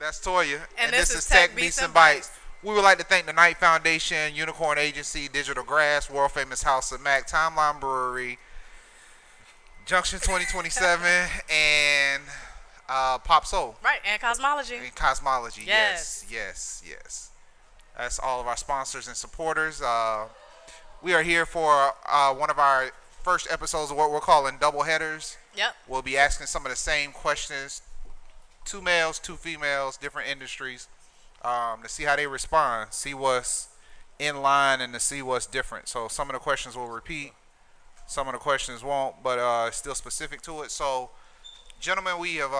That's Toya. And this is Tech Beats and Bytes. We would like to thank the Knight Foundation, Unicorn Agency, Digital Grass, World Famous House of Mac, Timeline Brewery, Junction 2027, and Pop Soul. Right, and Cosmology. And Cosmology, Yes. yes. That's all of our sponsors and supporters. We are here for one of our first episodes of what we're calling double headers. Yep. We'll be asking some of the same questions, 2 males, 2 females, different industries, to see how they respond, see what's in line and to see what's different. So some of the questions will repeat, some of the questions won't, but it's still specific to it. So, gentlemen, we have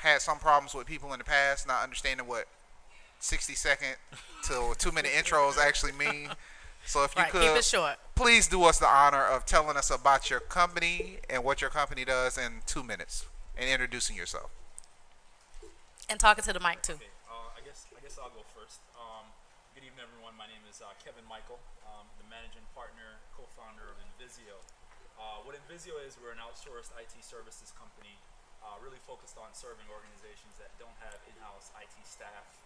had some problems with people in the past not understanding what 60-second to 2-minute intros actually mean. So if you could, keep it short. Please do us the honor of telling us about your company and what your company does in 2 minutes and introducing yourself. And talking to the mic, too. Okay. I guess I'll go first. Good evening, everyone. My name is Kevin Michael. The managing partner, co-founder of Invisio. What Invisio is, we're an outsourced IT services company, really focused on serving organizations that don't have in-house IT staff.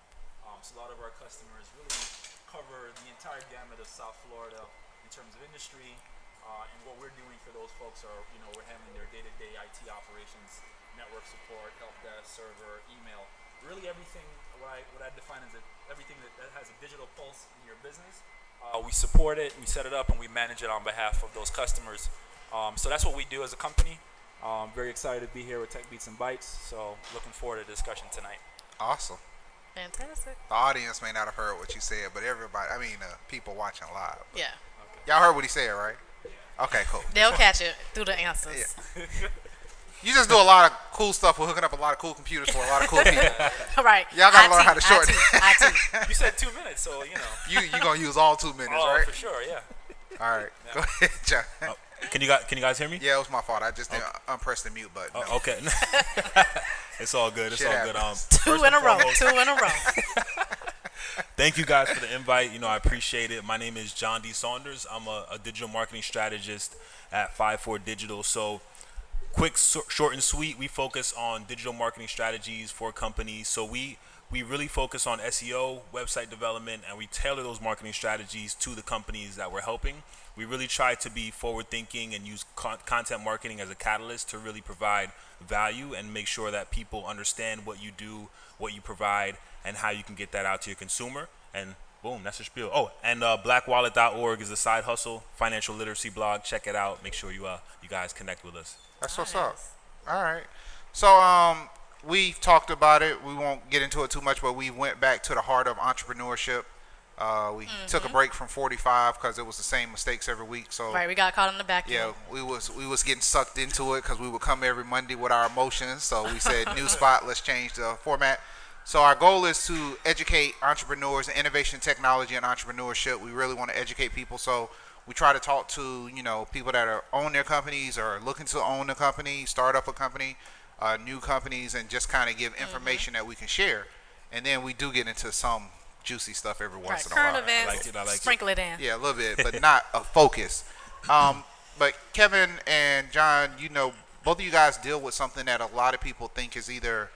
So a lot of our customers really cover the entire gamut of South Florida in terms of industry. And what we're doing for those folks are, we're handling their day-to-day IT operations, network support, help desk, server, email, really everything. What I define as everything that has a digital pulse in your business. We support it, we set it up, and we manage it on behalf of those customers. So that's what we do as a company. Very excited to be here with Tech Beats and Bytes. So looking forward to the discussion tonight. Awesome. Fantastic. The audience may not have heard what you said, but everybody, people watching live. Yeah. Okay. Y'all heard what he said, right? Okay, cool. They'll catch it through the answers. Yeah. You just do a lot of cool stuff. We're hooking up a lot of cool computers for a lot of cool people. Right. Y'all got to learn how to shorten IT. You said 2 minutes, so You're going to use all 2 minutes, right? For sure, yeah. All right. Yeah. Go ahead, John. Oh, can you guys hear me? Yeah, it was my fault. I just didn't unpress the mute button. Oh, okay. It's all good. It's all good. Two in a row. Thank you guys for the invite. I appreciate it. My name is John D. Saunders. I'm a digital marketing strategist at 2FroChicks. So quick, short and sweet, we focus on digital marketing strategies for companies. So we really focus on SEO, website development, and we tailor those marketing strategies to the companies that we're helping. We really try to be forward-thinking and use content marketing as a catalyst to really provide value and make sure that people understand what you do, what you provide, and how you can get that out to your consumer. And boom, that's your spiel. Oh, and blackwallet.org is a side hustle, financial literacy blog. Check it out. Make sure you guys connect with us. That's what's up. All right. So we've talked about it. We won't get into it too much, but we went back to the heart of entrepreneurship. We took a break from 45 because it was the same mistakes every week. So right, we got caught in the back. Yeah, we was getting sucked into it because we would come every Monday with our emotions. So we said, new spot, let's change the format. So our goal is to educate entrepreneurs in innovation, technology, and entrepreneurship. We really want to educate people. So we try to talk to people that own their companies or looking to own a company, start up a company, new companies, and just kind of give information that we can share. And then we do get into some juicy stuff every once in a while. Current events, I like sprinkle it in. Yeah, a little bit, but not a focus. But Kevin and John, both of you guys deal with something that a lot of people think is either,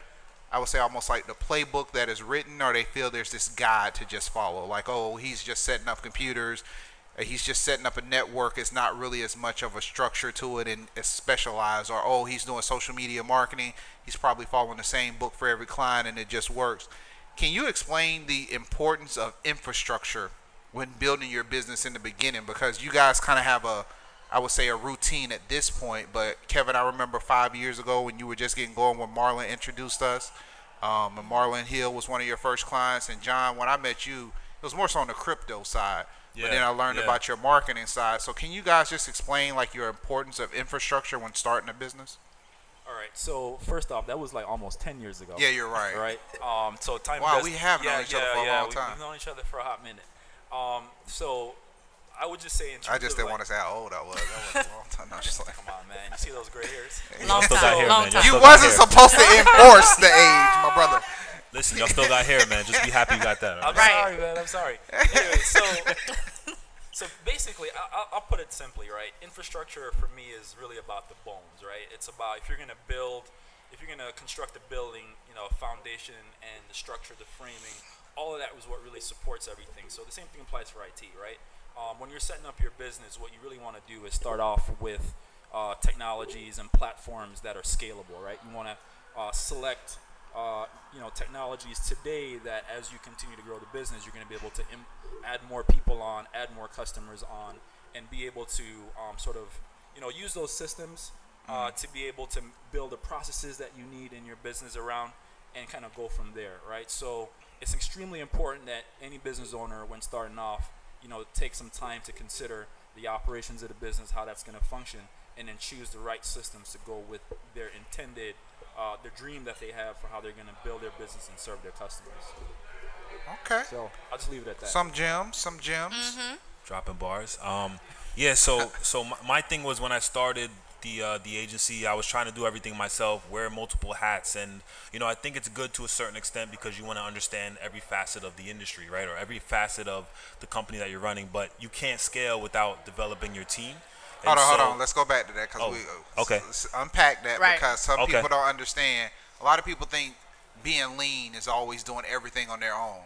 I would say, almost like the playbook that is written, or they feel there's this guide to just follow. Like, oh, he's just setting up computers, he's just setting up a network. It's not really as much of a structure to it and it's specialized. Or, oh, he's doing social media marketing. He's probably following the same book for every client and it just works. Can you explain the importance of infrastructure when building your business in the beginning? Because you guys kind of have I would say, a routine at this point. But Kevin, I remember 5 years ago when you were just getting going when Marlon introduced us. And Marlon Hill was one of your first clients. And John, when I met you, it was more so on the crypto side. Yeah, but then I learned about your marketing side. So can you guys just explain your importance of infrastructure when starting a business? All right. So first off, that was like almost 10 years ago. Yeah, you're right. Right. So time. Wow, we have known each other for a long time. We've known each other for a hot minute. So I would just say in terms I just didn't want to say how old I was. That was a long time. No, just like, come on, man. You see those gray hairs? Long time. You wasn't supposed to enforce the age, my brother. Listen, y'all still got hair, man. Just be happy you got that. I'm sorry, man. I'm sorry. Anyway, so basically, I'll put it simply, right? Infrastructure for me is really about the bones, right? It's about if you're going to build if you're gonna construct a building, foundation and the structure, the framing, all of that was what really supports everything. So the same thing applies for IT, right? When you're setting up your business, what you really want to do is start off with technologies and platforms that are scalable, right? You want to select technologies today that as you continue to grow the business, you're going to be able to add more people on, add more customers on, and be able to use those systems to be able to build the processes that you need in your business around and kind of go from there, right? So it's extremely important that any business owner, when starting off, take some time to consider the operations of the business, how that's going to function, and then choose the right systems to go with their intended, the dream that they have for how they're going to build their business and serve their customers. Okay. So I'll just leave it at that. Some gems. Mm-hmm. Dropping bars. So my thing was when I started the agency, I was trying to do everything myself, wear multiple hats, and I think it's good to a certain extent because you want to understand every facet of the industry, right, or every facet of the company that you're running. But you can't scale without developing your team. Hold on. Let's go back to that because let's unpack that because some people don't understand. A lot of people think being lean is always doing everything on their own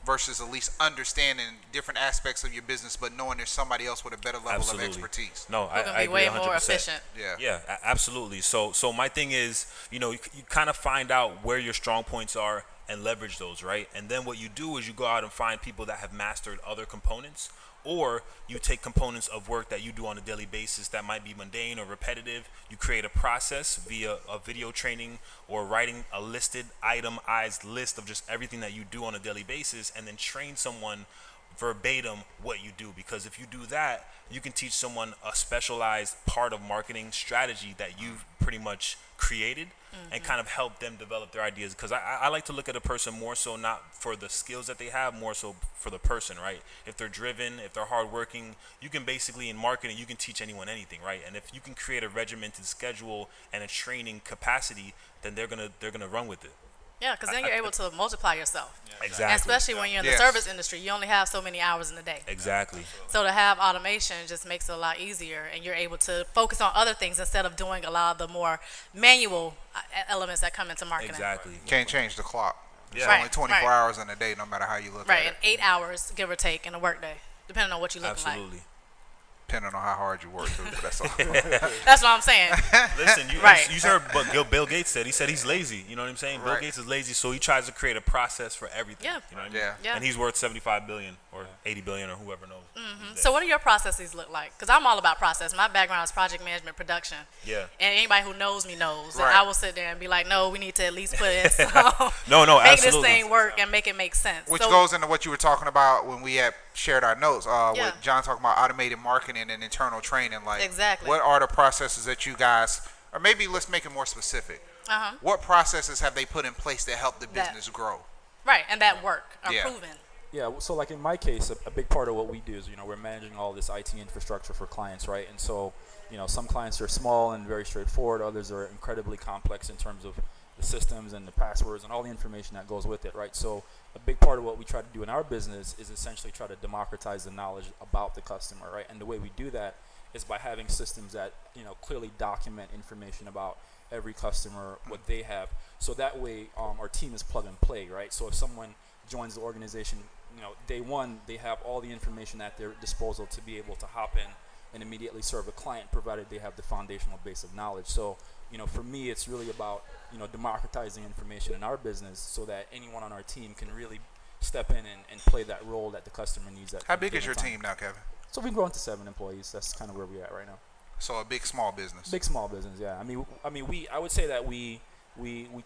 versus at least understanding different aspects of your business, but knowing there's somebody else with a better level of expertise. No, I agree. Be way 100%. more efficient. Yeah, absolutely. So my thing is, you kind of find out where your strong points are and leverage those, right? And then what you do is you go out and find people that have mastered other components, or you take components of work that you do on a daily basis that might be mundane or repetitive. You create a process via a video training or writing a itemized list of just everything that you do on a daily basis, and then train someone verbatim what you do. Because if you do that, you can teach someone a specialized part of marketing strategy that you've pretty much created and kind of help them develop their ideas. Because I like to look at a person more so not for the skills that they have, more so for the person, right? If they're driven, if they're hardworking, you can basically, in marketing, you can teach anyone anything, right? And if you can create a regimented schedule and a training capacity, then they're gonna run with it. Yeah, because then you're able to multiply yourself. Yeah, exactly. And especially when you're in the service industry, you only have so many hours in the day. Exactly. So to have automation just makes it a lot easier, and you're able to focus on other things instead of doing a lot of the more manual elements that come into marketing. Exactly. Can't change the clock. It's Yeah. only 24 hours in a day, no matter how you look at it. And 8 hours, give or take, in a workday, depending on what you're looking like. Absolutely. Depending on how hard you work, but that's all. That's what I'm saying. Listen, you heard what Bill Gates said. He said he's lazy. You know what I'm saying? Bill Gates is lazy, so he tries to create a process for everything. Yeah. You know what I mean? Yeah. And he's worth $75 billion or $80 billion or whoever knows. So what do your processes look like? Because I'm all about process. My background is project management, production. Yeah. And anybody who knows me knows that Right. I will sit there and be like, no, we need to at least put in some. No, make absolutely. this thing work and make it make sense. Which So- goes into what you were talking about when we had shared our notes Yeah. with John talking about automated marketing and internal training. Like, Exactly. what are the processes that you guys, or maybe let's make it more specific. What processes have they put in place to help the business grow? Right, and that work are Yeah. proven. Yeah, so like in my case, a big part of what we do is, we're managing all this IT infrastructure for clients, right? And so, some clients are small and very straightforward. Others are incredibly complex in terms of the systems and the passwords and all the information that goes with it, right? So a big part of what we try to do in our business is essentially try to democratize the knowledge about the customer, right? And the way we do that is by having systems that, clearly document information about every customer, what they have. So that way, our team is plug and play, right? So if someone joins the organization, day one, they have all the information at their disposal to be able to hop in and immediately serve a client, provided they have the foundational base of knowledge. So, for me, it's really about, democratizing information in our business so that anyone on our team can really step in and play that role that the customer needs. How big is your team now, Kevin? So we've grown to 7 employees. That's kind of where we're at right now. So a big small business. Big small business, yeah. I would say that we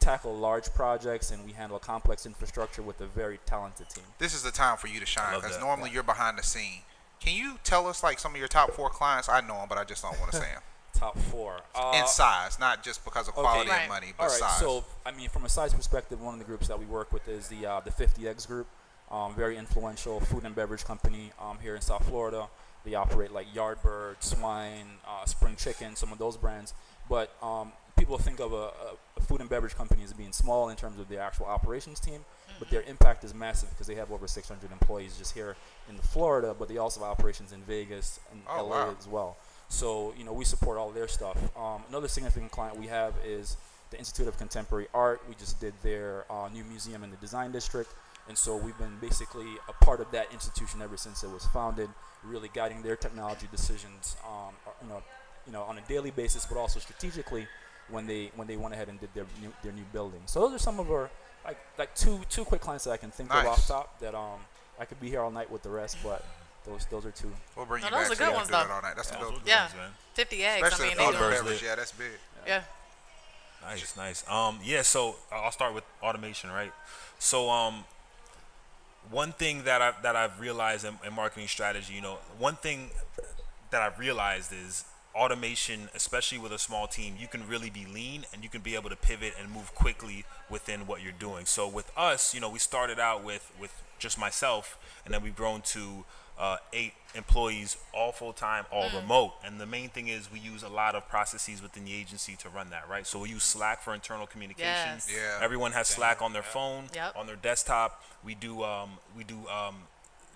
tackle large projects and we handle complex infrastructure with a very talented team. This is the time for you to shine because that. normally you're behind the scene. Can you tell us like some of your top 4 clients? I know them, but I just don't want to say them. Top 4. In size, not just because of quality Right. and money, but All right, size. so from a size perspective, one of the groups that we work with is the 50 Eggs Group, very influential food and beverage company here in South Florida. They operate like Yardbird, Swine, Spring Chicken, some of those brands. But people think of a food and beverage company as being small in terms of their actual operations team, but their impact is massive because they have over 600 employees just here in Florida, but they also have operations in Vegas and LA as well. So, we support all of their stuff. Another significant client we have is the Institute of Contemporary Art. We just did their new museum in the Design District. And so we've been basically a part of that institution ever since it was founded, really guiding their technology decisions, on a daily basis, but also strategically when they went ahead and did their new building. So those are some of our like two quick clients that I can think of off top that I could be here all night with the rest, but those are two. We'll bring you those back are so good you ones, can do that though. all night. That's a dope. Yeah, man. 50 eggs. Especially I mean, the they adult do. beverage. Yeah, that's big. Yeah. Nice. Yeah, so I'll start with automation, right? So one thing that I've realized in marketing strategy, one thing that I've realized is automation, especially with a small team, you can really be lean and you can be able to pivot and move quickly within what you're doing. So with us, we started out with just myself, and then we've grown to 8 employees, all full-time, all remote. And the main thing is we use a lot of processes within the agency to run that, right? So we use Slack for internal communication. Yes. Yeah. Everyone has Slack on their phone, Yep. on their desktop. We do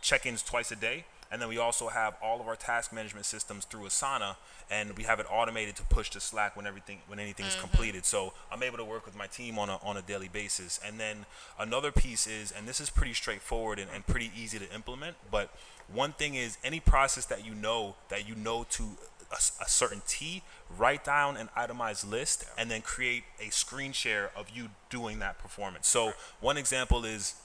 check-ins twice a day. And then we also have all of our task management systems through Asana, and we have it automated to push to Slack when anything is completed. So I'm able to work with my team on a daily basis. And then another piece is, and this is pretty straightforward and pretty easy to implement, but one thing is any process that you know to a certain T, write down an itemized list and then create a screen share of you doing that performance. So one example is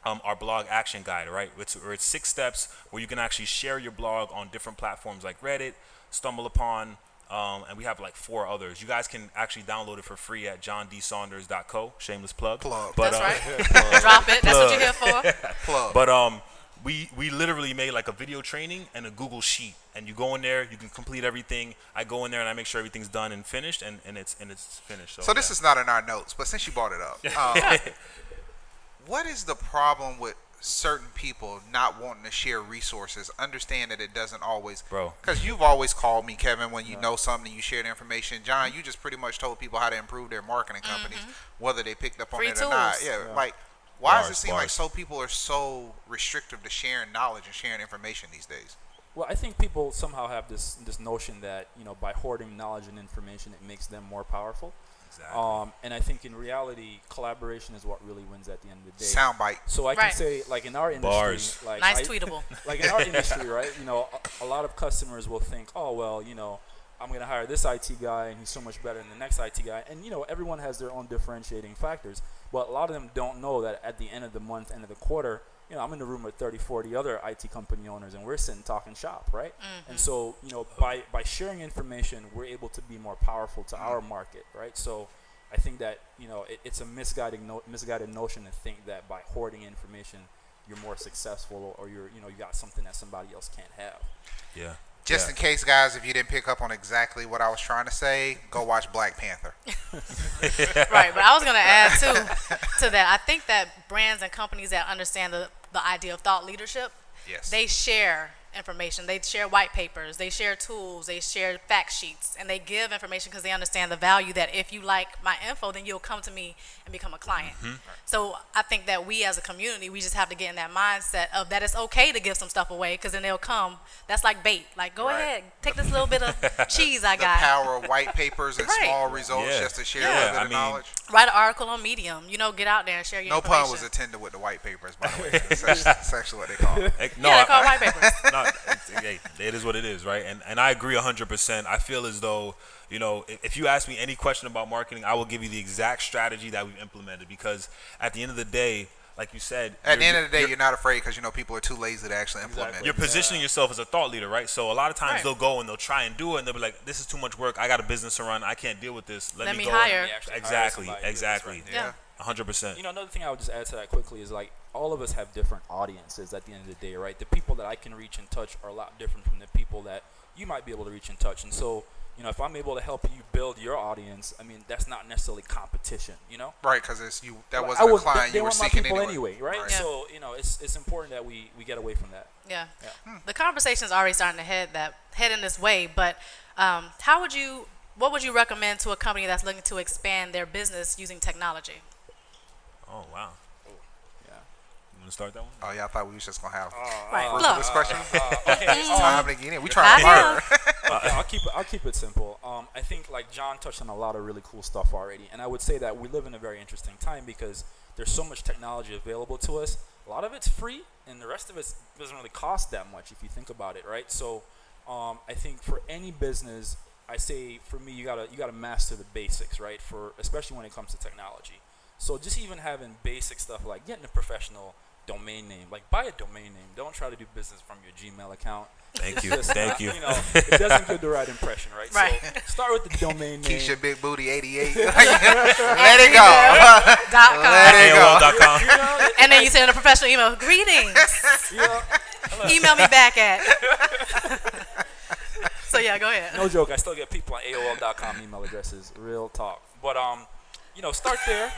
our blog action guide, right? It's 6 steps where you can actually share your blog on different platforms like Reddit, StumbleUpon, and we have like 4 others. You guys can actually download it for free at johnDsaunders.co. Shameless plug. But, That's right. Drop it. That's what you're here for. Plug. But we literally made like a video training and a Google Sheet, and you go in there, you can complete everything. I go in there and I make sure everything's done and finished, and it's finished. So this is not in our notes, but since you brought it up, what is the problem with certain people not wanting to share resources? Understand that it doesn't always, because you've always called me, Kevin, when you know something, you share the information. John, you just pretty much told people how to improve their marketing companies, whether they picked up on Free it or not. tools. Yeah, like why does it Bars, seem like bars. people are so restrictive to sharing knowledge and sharing information these days? Well, I think people somehow have this notion that by hoarding knowledge and information, it makes them more powerful. Exactly. And I think in reality, collaboration is what really wins at the end of the day. Soundbite. So I can say, like in our industry, Bars. Nice tweetable. Like in our industry, right? A lot of customers will think, oh well, I'm going to hire this IT guy and he's so much better than the next IT guy. And everyone has their own differentiating factors, but a lot of them don't know that at the end of the month, end of the quarter, I'm in the room with 30, 40 other IT company owners, and we're sitting talking shop, right? And so, by sharing information, we're able to be more powerful to our market, right? So I think that, it's a misguided notion to think that by hoarding information, you're more successful, or you got something that somebody else can't have. Yeah. Just in case, guys, if you didn't pick up on exactly what I was trying to say, go watch Black Panther. Right, but I was going to add, too, to that. I think that brands and companies that understand the idea of thought leadership, they share information. They share white papers. They share tools. They share fact sheets. And they give information because they understand the value that if you like my info, then you'll come to me and become a client. So I think that we as a community, we just have to get in that mindset of that it's okay to give some stuff away, because then they'll come. That's like bait. Like, go ahead, take this little bit of cheese I got. The power of white papers and small results just to share a little bit of knowledge. Write an article on Medium. Get out there and share your information. No pun was intended with the white papers, by the way. That's actually what they call it. No, they call it white papers. No, it is what it is, right? And I agree 100%. I feel as though, if you ask me any question about marketing, I will give you the exact strategy that we've implemented, because at the end of the day, like you said, at the end of the day, you're not afraid because people are too lazy to actually implement it. You're positioning yourself as a thought leader, right? So a lot of times they'll go and they'll try and do it, and they'll be like, "This is too much work. I got a business to run. I can't deal with this. Let me go." Hire." Exactly. Yeah. 100%. Another thing I would just add to that quickly is, like, all of us have different audiences at the end of the day, right? The people that I can reach and touch are a lot different from the people that you might be able to reach and touch. And so, if I'm able to help you build your audience, I mean, that's not necessarily competition, Right, because that wasn't a client you were seeking anyway, right? Yeah. So, it's important that we get away from that. Yeah. The conversation's already starting to head in this way, but what would you recommend to a company that's looking to expand their business using technology? Oh, wow. Yeah. You want to start that one? Oh, yeah, I thought we was just going to have Look. discussion. Okay. It's time to get in. We trying to learn. I'll keep it simple. I I think like John touched on a lot of really cool stuff already, and I would say that we live in a very interesting time because there's so much technology available to us. A lot of it's free, and the rest of it doesn't really cost that much if you think about it, right? So I think for any business, I say for me, you gotta master the basics, right? For especially when it comes to technology. So just even having basic stuff like getting a professional domain name, like buy a domain name. Don't try to do business from your Gmail account. Thank you. Thank you. You know, it doesn't give the right impression, right? Right. So start with the domain name. Keisha Big Booty 88. Let it go. Let it go. AOL.com. You know, And then you send a professional email. Greetings. you know, Email me back at. So yeah, go ahead. no joke. I still get people on AOL.com email addresses. Real talk. But you know, start there.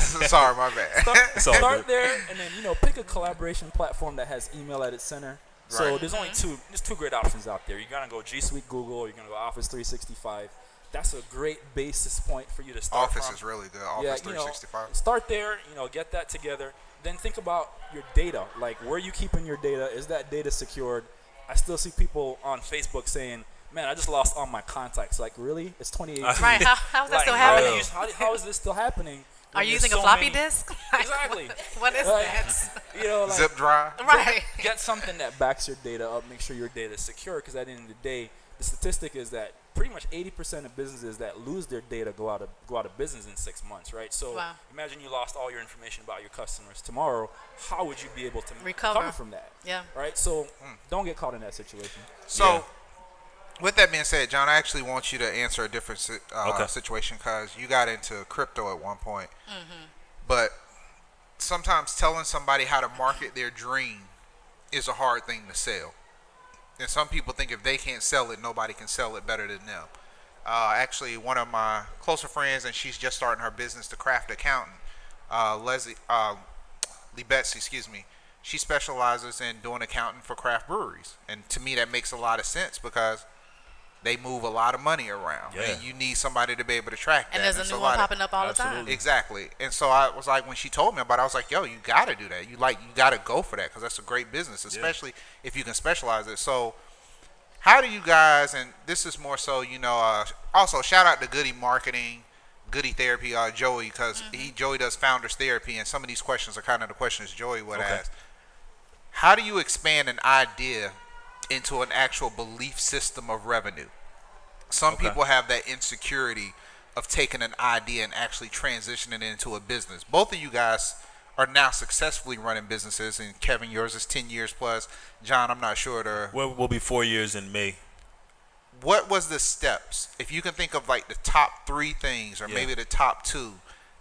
Sorry, my bad. Start there, and then pick a collaboration platform that has email at its center. So Right. there's only two great options out there. You're gonna go G Suite Google, or you're gonna go Office 365. That's a great basis point for you to start Office from. is really good. Office 365. Start there. Get that together. Then think about your data. Like, where you keeping your data? Is that data secured? I still see people on Facebook saying, "Man, I just lost all my contacts." Like, really? It's 2018. Right? How is that Like, still happening? How is this still happening? Are when you there's using a so floppy many- disk? Exactly. What is Like, that? like, Zip drive. Right. get something that backs your data up. Make sure your data is secure, because at the end of the day, the statistic is that pretty much 80% of businesses that lose their data go out of business in 6 months, right? So Wow. imagine you lost all your information about your customers tomorrow. How would you be able to Recover. from that? Yeah. Right. So don't get caught in that situation. So, with that being said, John, I actually want you to answer a different situation because you got into crypto at one point. But sometimes telling somebody how to market their dream is a hard thing to sell. And some people think if they can't sell it, nobody can sell it better than them. Actually, one of my closer friends, and she's just starting her business, the craft accountant, Lee Betsy, excuse me. She specializes in doing accounting for craft breweries. And to me, that makes a lot of sense because they move a lot of money around. Yeah. And you need somebody to be able to track that. And there's a new one popping up all the time. Exactly. And so I was like, when she told me about it, I was like, yo, you got to do that. You got to go for that because that's a great business, especially if you can specialize it. So how do you guys, and this is more so, also shout out to Goody Marketing, Goody Therapy, Joey, because Joey does Founders Therapy, and some of these questions are kind of the questions Joey would ask. How do you expand an idea into an actual belief system of revenue? Some people have that insecurity of taking an idea and actually transitioning it into a business. Both of you guys are now successfully running businesses, and Kevin, yours is 10 years plus. John, I'm not sure. We'll be 4 years in May. What was the steps, if you can think of like the top 3 things or maybe the top 2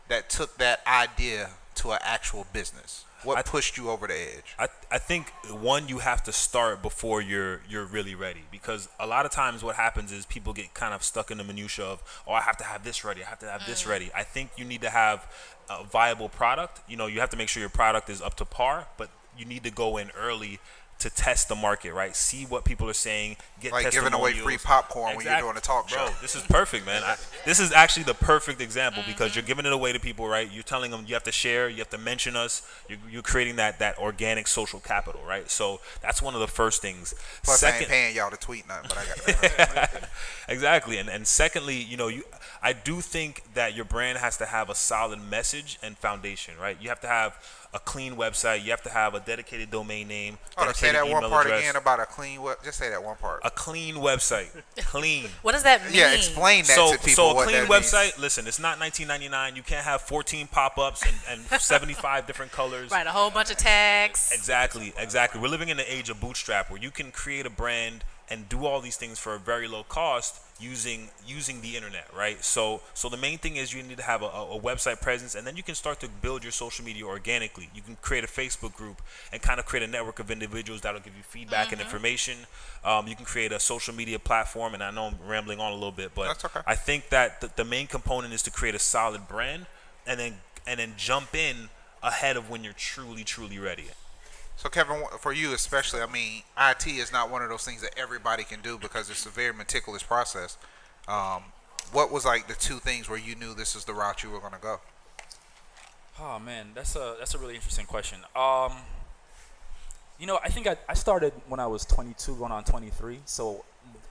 that took that idea to an actual business? What pushed you over the edge? I think one, you have to start before you're really ready, because a lot of times what happens is people get kind of stuck in the minutia of, I have to have this ready, I have to have this ready. I think you need to have a viable product. You have to make sure your product is up to par, but you need to go in early to test the market, right? See what people are saying. Get like giving away free popcorn when you're doing a talk show. Bro, this is perfect, man. This is actually the perfect example because you're giving it away to people, right? You're telling them you have to share, you have to mention us. You're creating that organic social capital, right? So that's one of the first things. Plus, I ain't paying y'all to tweet nothing, but I got to. Exactly, and secondly, I do think that your brand has to have a solid message and foundation, right? You have to have a clean website. You have to have a dedicated domain name. Say that one part again about a clean web. Just say that one part. A clean website. Clean. What does that mean? Yeah, explain that to people. So a clean website, listen, it's not 1999. You can't have 14 pop-ups and 75 different colors. Right, a whole bunch of tags. Exactly. We're living in the age of bootstrap where you can create a brand and do all these things for a very low cost using the internet, right? So the main thing is you need to have a website presence, and then you can start to build your social media organically. You can create a Facebook group and kind of create a network of individuals that'll give you feedback and information. You can create a social media platform, and I know I'm rambling on a little bit, but that's okay. I think that the main component is to create a solid brand and then jump in ahead of when you're truly ready. So, Kevin, for you especially, I mean, IT is not one of those things that everybody can do because it's a very meticulous process. What was like the 2 things where you knew this is the route you were going to go? Oh man, that's a really interesting question. I think I started when I was 22, going on 23. So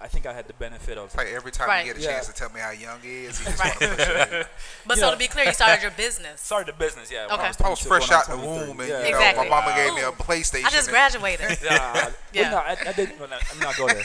I think I had the benefit of. It's like every time you get a chance to tell me how young he is, he just want to push it. But so to be clear, you started your business. Started the business, yeah. Okay. I was fresh out the womb, and you know, my mama gave me a PlayStation. I just graduated. No, I didn't. I'm not go there.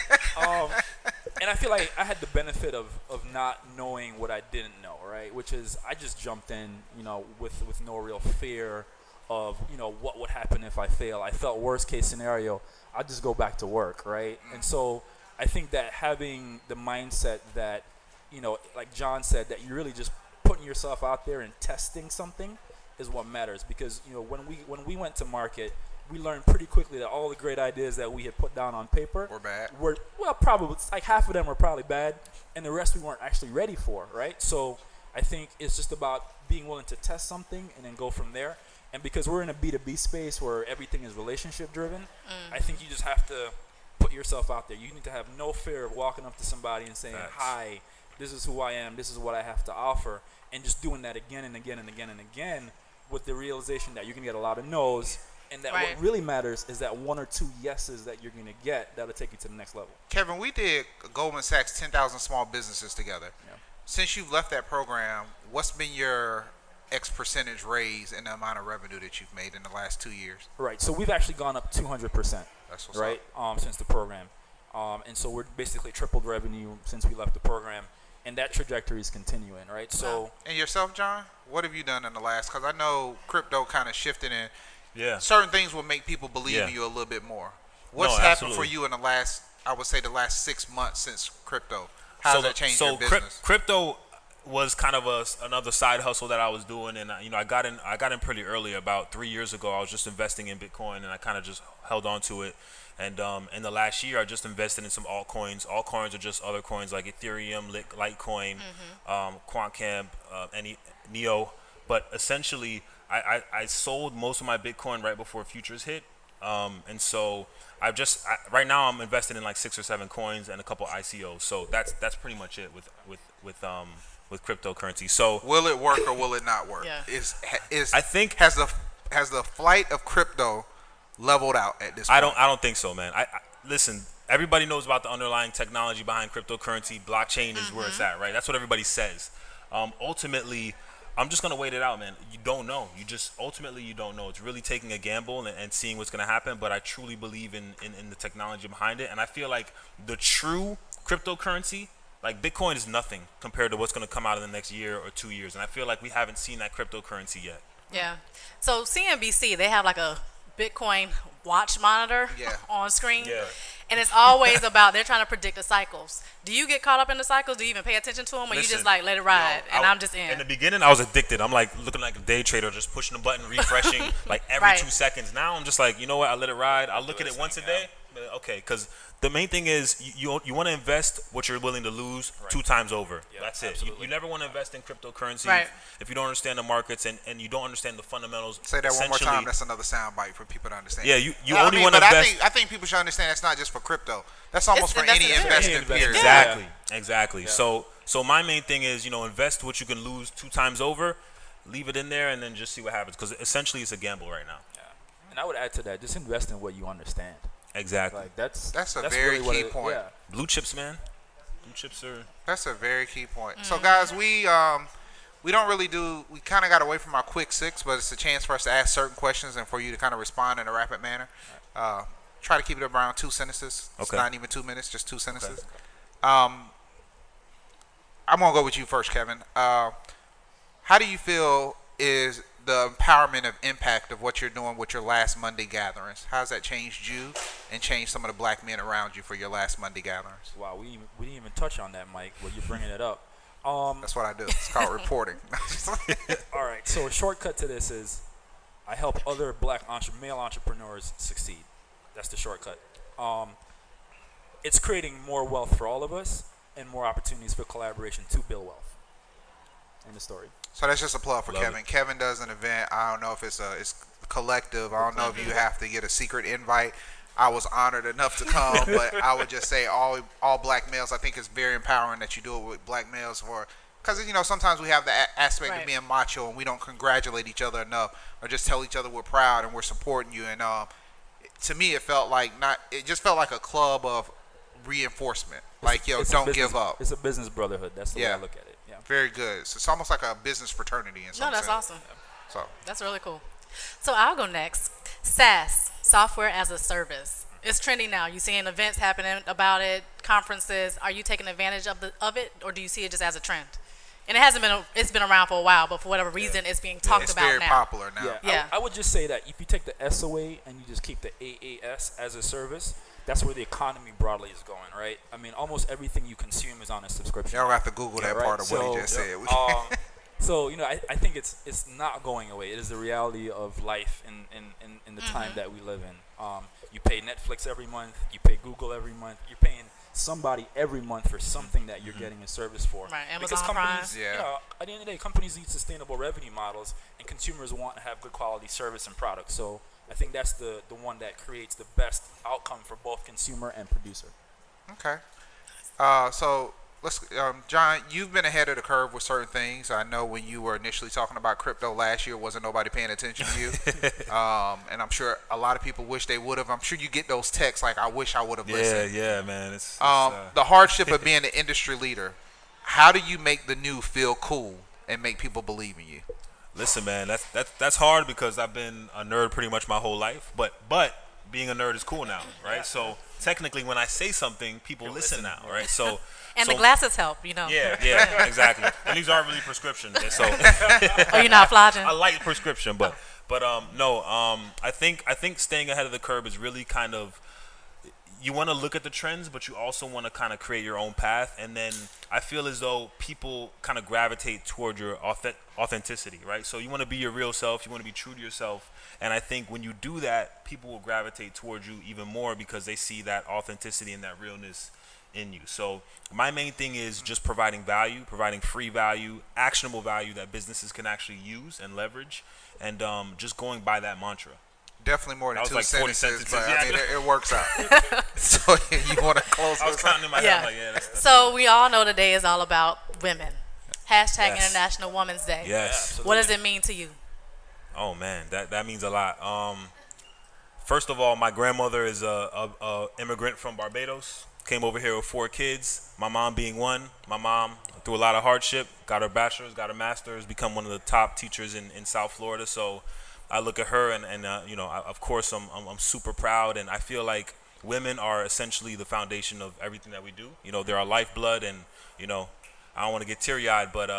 And I feel like I had the benefit of not knowing what I didn't know, right? Which is I just jumped in, you know, with no real fear of, you know, what would happen if I fail. I felt worst case scenario, I'd just go back to work, right? And so I think that having the mindset that, you know, like John said, that you're really just putting yourself out there and testing something is what matters. Because, you know, when we went to market, we learned pretty quickly that all the great ideas that we had put down on paper were bad. Well, probably like half of them were probably bad, and the rest we weren't actually ready for, right? So I think it's just about being willing to test something and then go from there. And because we're in a B2B space where everything is relationship driven, I think you just have to put yourself out there. You need to have no fear of walking up to somebody and saying, hi, this is who I am, this is what I have to offer, and just doing that again and again and again and again with the realization that you can get a lot of no's, and that what really matters is that 1 or 2 yeses that you're going to get that'll take you to the next level. Kevin, we did Goldman Sachs 10,000 Small Businesses together. Yeah. Since you've left that program, what's been your X percentage raise in the amount of revenue that you've made in the last 2 years? Right. So we've actually gone up 200%. That's what's right since the program, and so we're basically tripled revenue since we left the program, and that trajectory is continuing. Right. So. And yourself, John, what have you done in the last? Because I know crypto kind of shifted in. Yeah. Certain things will make people believe in you a little bit more. What's happened for you in the last, I would say, the last 6 months since crypto? How has that changed your business? Crypto was kind of another side hustle that I was doing, and you know, I got in pretty early. About 3 years ago, I was just investing in Bitcoin, and I kind of just held on to it. And in the last year, I just invested in some altcoins. Altcoins are just other coins like Ethereum, Litecoin, QuantCamp, and Neo. But essentially, I sold most of my Bitcoin right before futures hit, and so right now I'm invested in like 6 or 7 coins and a couple ICOs. So that's pretty much it with cryptocurrency. So will it work or will it not work? I think has the flight of crypto leveled out at this point? I don't think so, man. I listen. Everybody knows about the underlying technology behind cryptocurrency. Blockchain is where it's at, right? That's what everybody says. Ultimately, I'm just going to wait it out, man. You don't know. Ultimately, you don't know. It's really taking a gamble and seeing what's going to happen, but I truly believe in the technology behind it. And I feel like the true cryptocurrency, like Bitcoin, is nothing compared to what's going to come out in the next year or 2 years. And I feel like we haven't seen that cryptocurrency yet. Yeah. So CNBC, they have like a Bitcoin watch monitor on screen. Yeah. And it's always about, they're trying to predict the cycles. Do you get caught up in the cycles? Do you even pay attention to them? Or you just like let it ride I'm just in? In the beginning, I was addicted. I'm like looking like a day trader, just pushing the button, refreshing like every 2 seconds. Now I'm just like, you know what? I let it ride. I look at it once a day. Okay, because the main thing is you want to invest what you're willing to lose 2 times over. Yeah, that's it. You never want to invest in cryptocurrency if you don't understand the markets and you don't understand the fundamentals. Say that one more time. That's another sound bite for people to understand. Yeah, you only want to invest. I think people should understand that's not just for crypto. That's almost for any investing period. Exactly. Yeah. So my main thing is, you know, invest what you can lose 2 times over, leave it in there, and then just see what happens. Because essentially, it's a gamble right now. Yeah. And I would add to that, just invest in what you understand. Exactly. Like that's a very really key point. Yeah. Blue chips, man. Blue chips are. That's a very key point. So guys, we don't really do. We kind of got away from our quick 6, but it's a chance for us to ask certain questions and for you to kind of respond in a rapid manner. Try to keep it around 2 sentences. It's not even 2 minutes, just 2 sentences. Okay. I'm gonna go with you first, Kevin. How do you feel is the empowerment of impact of what you're doing with your last Monday gatherings? How's that changed you and changed some of the black men around you for your last Monday gatherings? Wow, we didn't even touch on that, Mike, but you're bringing it up. That's what I do. It's called reporting. All right, so a shortcut to this is I help other black male entrepreneurs succeed. That's the shortcut. It's creating more wealth for all of us and more opportunities for collaboration to build wealth. End of story. So that's just a plug for Kevin. Kevin does an event. I don't know if it's collective. I don't know if you have to get a secret invite. I was honored enough to come, but I would just say all black males. I think it's very empowering that you do it with black males because you know sometimes we have the aspect of being macho and we don't congratulate each other enough or just tell each other we're proud and we're supporting you. And to me, it just felt like a club of reinforcement. Like, yo, don't give up. It's a business brotherhood. That's the way I look at it. Yeah. Very good. So it's almost like a business fraternity in some No, that's sense. awesome. So that's really cool. So I'll go next. SaaS, software as a service. It's trending now. You seeing events happening about it, conferences. Are you taking advantage of it, or do you see it just as a trend? And it hasn't been. It's been around for a while, but for whatever reason, it's being talked about now. It's very popular now. Yeah. I would just say that if you take the S away and you just keep the AAS as a service, that's where the economy broadly is going, right? I mean, almost everything you consume is on a subscription. Y'all have to Google that part of what he just said. So, I think it's not going away. It is the reality of life in the time that we live in. You pay Netflix every month. You pay Google every month. You're paying somebody every month for something that you're getting a service for. Right, Amazon because companies, Prime. at the end of the day, companies need sustainable revenue models, and consumers want to have good quality service and products. So I think that's the one that creates the best outcome for both consumer and producer. Okay. So let's, John, you've been ahead of the curve with certain things. I know when you were initially talking about crypto last year, wasn't nobody paying attention to you. And I'm sure a lot of people wish they would have. I'm sure you get those texts like, I wish I would have listened. Yeah, man. It's the hardship of being an industry leader. How do you make the new feel cool and make people believe in you? Listen, man, that's hard because I've been a nerd pretty much my whole life. But being a nerd is cool now, right? So technically, when I say something, people listen now, right? So the glasses help, Yeah, exactly. And these aren't really prescription. So oh, you're not flogging? A light prescription, but no. I think staying ahead of the curve is really kind of, you want to look at the trends, but you also want to kind of create your own path. And then I feel as though people kind of gravitate toward your authenticity, right? So you want to be your real self. You want to be true to yourself. And I think when you do that, people will gravitate towards you even more because they see that authenticity and that realness in you. So my main thing is just providing value, providing free value, actionable value that businesses can actually use and leverage, and just going by that mantra. Definitely more than two like sentences, but yeah. I mean, it works out. So you want to close? I was counting in my head. Like, that's so we all know today is all about women. Hashtag International Women's Day. Yes. What does it mean to you? Oh man, that means a lot. First of all, my grandmother is a immigrant from Barbados. Came over here with 4 kids, my mom being one. My mom, through a lot of hardship, got her bachelor's, got her master's, become one of the top teachers in South Florida. So I look at her and of course I'm super proud, and I feel like women are essentially the foundation of everything that we do. They're our lifeblood, and I don't want to get teary-eyed, but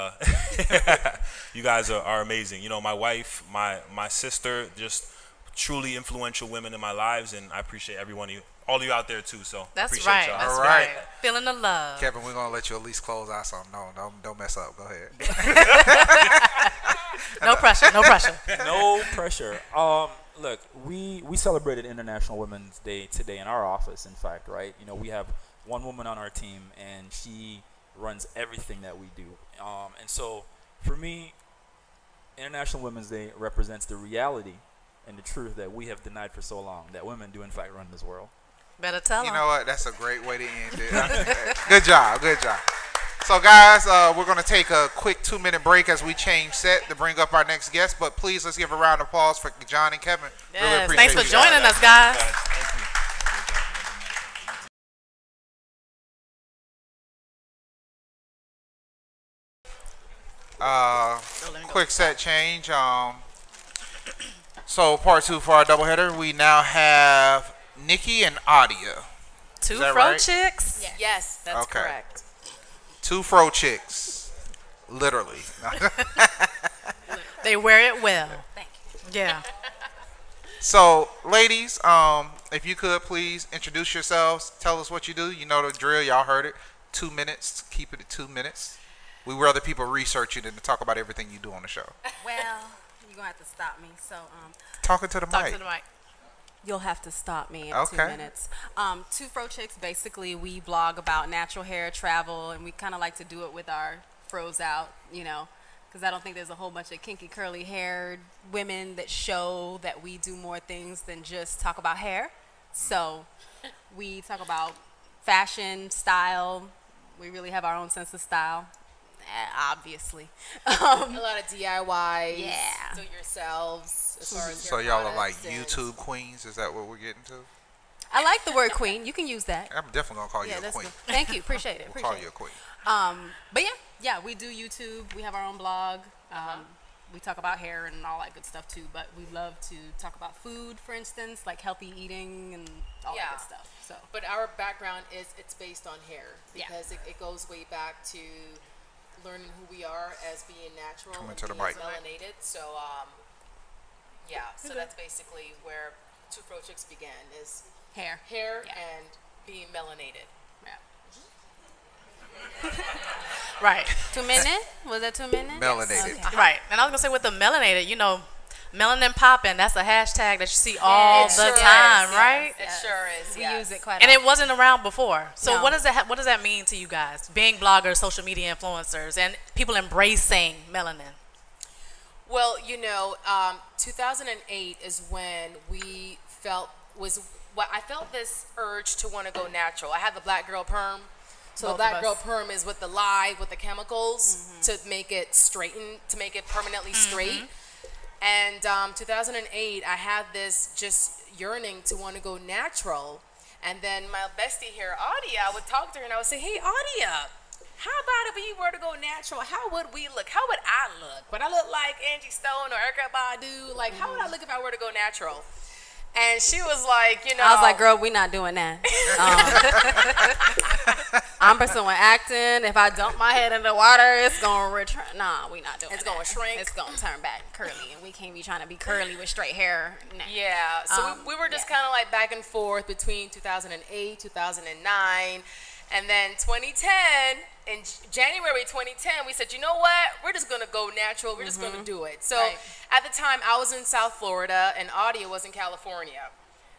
you guys are amazing. My wife, my sister, just truly influential women in my lives, and I appreciate every one of you. All of you out there too, so that's appreciate right. y'all. That's all right. Feeling the love. Kevin, we're gonna let you at least close out something. No, don't mess up. Go ahead. No pressure. No pressure. No pressure. Look, we celebrated International Women's Day today in our office. In fact, right? We have one woman on our team, and she runs everything that we do. And so, for me, International Women's Day represents the reality and the truth that we have denied for so long, that women do in fact run this world. Better tell them. You know what? That's a great way to end it. Good job. So, guys, we're going to take a quick 2-minute break as we change set to bring up our next guest. But please, let's give a round of applause for John and Kevin. Yes, really appreciate thanks for joining us, guys. Thank you. Quick set change. So, part 2 for our doubleheader. We now have Nicky and Audia. 2FroChicks? Right? Yes, that's correct. 2FroChicks. Literally. They wear it well. Thank you. Yeah. So, ladies, if you could please introduce yourselves. Tell us what you do. You know the drill. Y'all heard it. 2 minutes. Keep it at 2 minutes. We would rather people research you than to talk about everything you do on the show. Well, you're going to have to stop me. So, Talking to the Talk mic. to the mic. You'll have to stop me in 2 minutes. 2FroChicks, basically, we blog about natural hair, travel, and we kind of like to do it with our froze out, because I don't think there's a whole bunch of kinky, curly-haired women that show that we do more things than just talk about hair. So we talk about fashion, style. We really have our own sense of style, obviously. A lot of DIYs. Yeah. Do it yourselves. As far as So your y'all are like products and- YouTube queens? Is that what we're getting to? I like the word queen. You can use that. I'm definitely gonna call you a queen. Thank you. Appreciate it. We'll call you a queen. But yeah, we do YouTube. We have our own blog. We talk about hair and all that good stuff too. But we love to talk about food, for instance, like healthy eating and all that good stuff. So, but our background it's based on hair because it goes way back to learning who we are as being natural and being melanated. So, so that's basically where 2FroChicks began is hair and being melanated. Right. 2 minutes? Was that 2 minutes? Melanated. Okay. Right. And I was going to say with the melanated, you know, melanin popping, that's a hashtag that you see all the time, right? It sure is. We use it quite and often. it wasn't around before. So what does that mean to you guys? Being bloggers, social media influencers, and people embracing melanin. Well, 2008 is when I felt this urge to want to go natural. I had the black girl perm. So the black girl perm is with the lye, with the chemicals to make it straighten, to make it permanently straight. And 2008, I had this just yearning to want to go natural. And then my bestie here, Audia, I would talk to her and I would say, hey, Audia, how about if we were to go natural? How would we look? How would I look? Would I look like Angie Stone or Erykah Badu? Like, how would I look if I were to go natural? And she was like, I was like, girl, we not doing that. I'm pursuing acting. If I dump my head in the water, it's going to return. Nah, we not doing It's that. going to shrink. It's going to turn back curly. And we can't be trying to be curly with straight hair. Nah. Yeah. So we were just kind of like back and forth between 2008, 2009. And then 2010, in January 2010, we said, you know what? We're just going to go natural. We're just going to do it. So at the time, I was in South Florida and Audia was in California.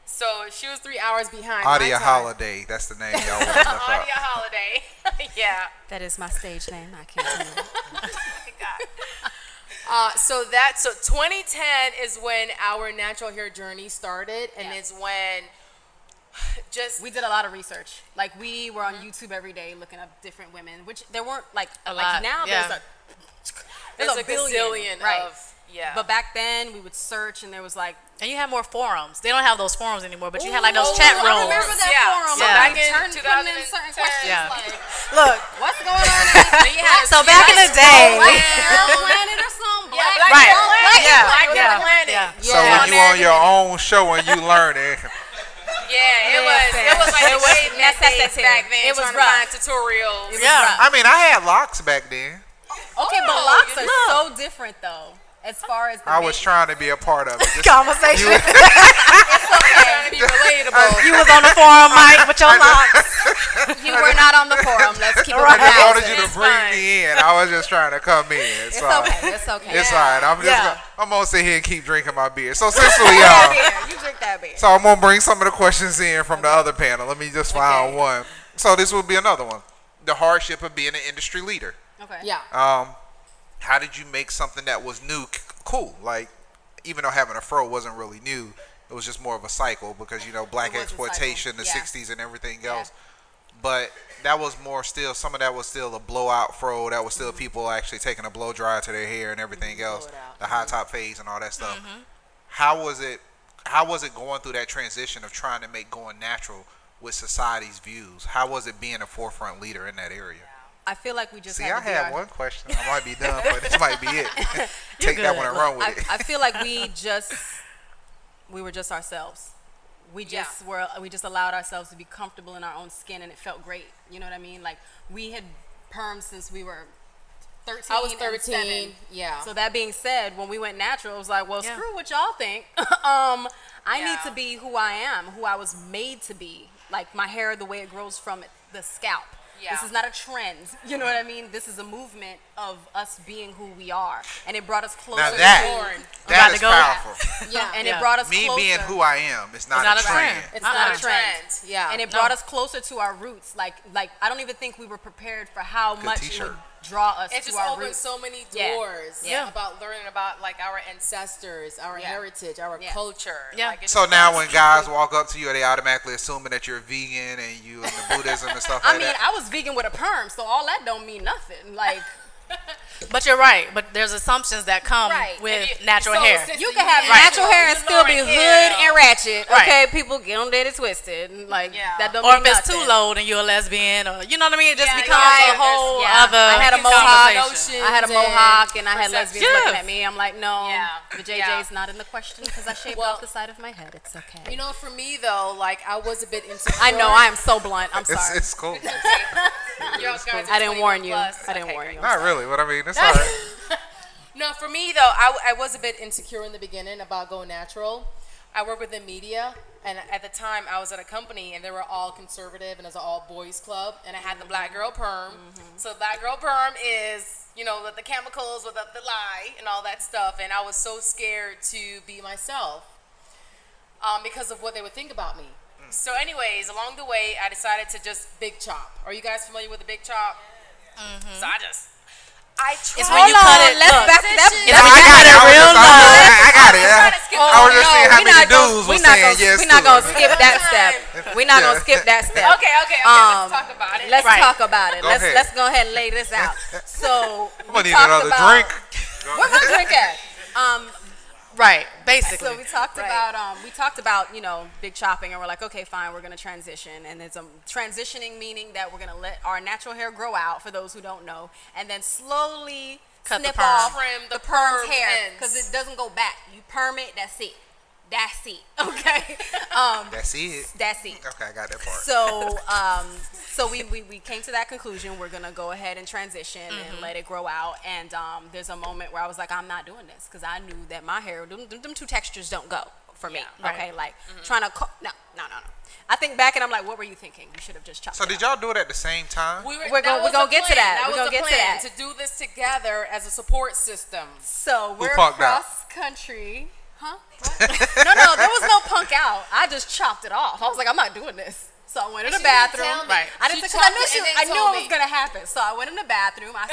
So she was 3 hours behind Audia Holiday. That's the name y'all want to look up. Audia Holiday. Yeah. That is my stage name. I can't do it. So 2010 is when our natural hair journey started. And it's when... we did a lot of research. Like we were on YouTube every day looking up different women, which there weren't like a lot. Now. There's a billion of But back then we would search and there was like, and you had more forums. They don't have those forums anymore, but you had like those chat rooms. I remember that forum. So back in 2010, certain questions. Like, look, what's going on? So back in the day, Planet or something. So when you on your own show and you learn it. Yeah, it was like necessity back then. It was trying to find tutorials. I mean, I had locks back then. Okay, but locks are so different though. As far as I was trying to be a part of it. Conversation. It's okay. Trying to be relatable. You was on the forum, Mike, with your locks. You were not on the forum. Let's keep it I just wanted you to bring me in. I was just trying to come in. It's okay. It's okay. It's all right. I'm gonna sit here and keep drinking my beer. So since we you drink that beer. So I'm gonna bring some of the questions in from the other panel. Let me just find one. So this will be another one. The hardship of being an industry leader. Okay. Yeah. How did you make something that was new cool? Like, even though having a fro wasn't really new, it was just more of a cycle because, black exploitation, the 60s and everything else. But that was more still, some of that was still a blowout fro. That was still people actually taking a blow dryer to their hair and everything else, the high top fades and all that stuff. How was it going through that transition of trying to make going natural with society's views? How was it being a forefront leader in that area? I feel like we just I had one question. I might be done, but this might be it. Take that one and run with it. I feel like we were just ourselves. We just allowed ourselves to be comfortable in our own skin, and it felt great. You know what I mean? Like we had perms since we were 13. I was 13. Yeah. So that being said, when we went natural, it was like, well, screw what y'all think. I need to be who I am, who I was made to be. Like my hair, the way it grows from the scalp. Yeah. This is not a trend. You know what I mean? This is a movement of us being who we are. And it brought us closer to that is powerful. Yeah. And it brought us closer. Me being who I am, it's not a trend. It's not a trend. Yeah. And it brought us closer to our roots. Like I don't even think we were prepared for how much it would draw us to our roots. It just opened so many doors about learning about like our ancestors, our heritage, our culture. Yeah. Like, so now when guys walk up to you, are they automatically assuming that you're vegan and you into Buddhism and stuff like that? I mean, I was vegan with a perm, so all that don't mean nothing. Like, But you're right. But there's assumptions that come with natural hair. You can have natural hair and still be hood and ratchet. Okay, people get them dead and twisted. Like that don't or mean if it's nothing. too low, then you're a lesbian, or you know what I mean. It just becomes a whole other. I had a mohawk. conversation. I had a mohawk, and I had lesbians looking at me. I'm like, no, the JJ's not in the question because I shaved off the side of my head. It's okay. You know, for me though, like I was a bit insecure. I know I am so blunt. I'm sorry. It's cool. I didn't warn you. I didn't warn you. Not really, but I mean, it's all right. No, for me though, I was a bit insecure in the beginning about going natural. I work within media, and at the time I was at a company, and they were all conservative, and it was an all boys club, and I had the black girl perm. So black girl perm is, you know, with the chemicals, with the lye, and all that stuff, and I was so scared to be myself because of what they would think about me. So anyways, along the way, I decided to just big chop. Are you guys familiar with the big chop? So I tried. It's when you cut it. Let's back it up. I got it. I got it. I was just seeing how many dudes were saying yes. We're not gonna skip that step. We're not gonna skip that step. Okay. Let's talk about it. Let's talk about it. Let's go ahead and lay this out. So I'm gonna need another drink. Where's my drink at? Right, basically. So we talked about, you know, big chopping, and we're like, okay, fine, we're going to transition. And it's transitioning, meaning that we're going to let our natural hair grow out, for those who don't know, and then slowly snip off the permed hair, because it doesn't go back. You perm it, that's it. That's it. Okay. That's it. That's it. Okay, I got that part. So, so we came to that conclusion. We're gonna go ahead and transition and let it grow out. And there's a moment where I was like, I'm not doing this, because I knew that my hair, them two textures don't go for me. Okay, like trying to no. I think back and I'm like, what were you thinking? You should have just chopped. So did y'all do it at the same time? We're gonna get to that. We're gonna get to that. To do this together as a support system. So we're cross country. Huh? No, there was no punk out. I just chopped it off. I was like, I'm not doing this. So I went in the bathroom. Right. I didn't because I knew it was gonna happen. So I went in the bathroom. I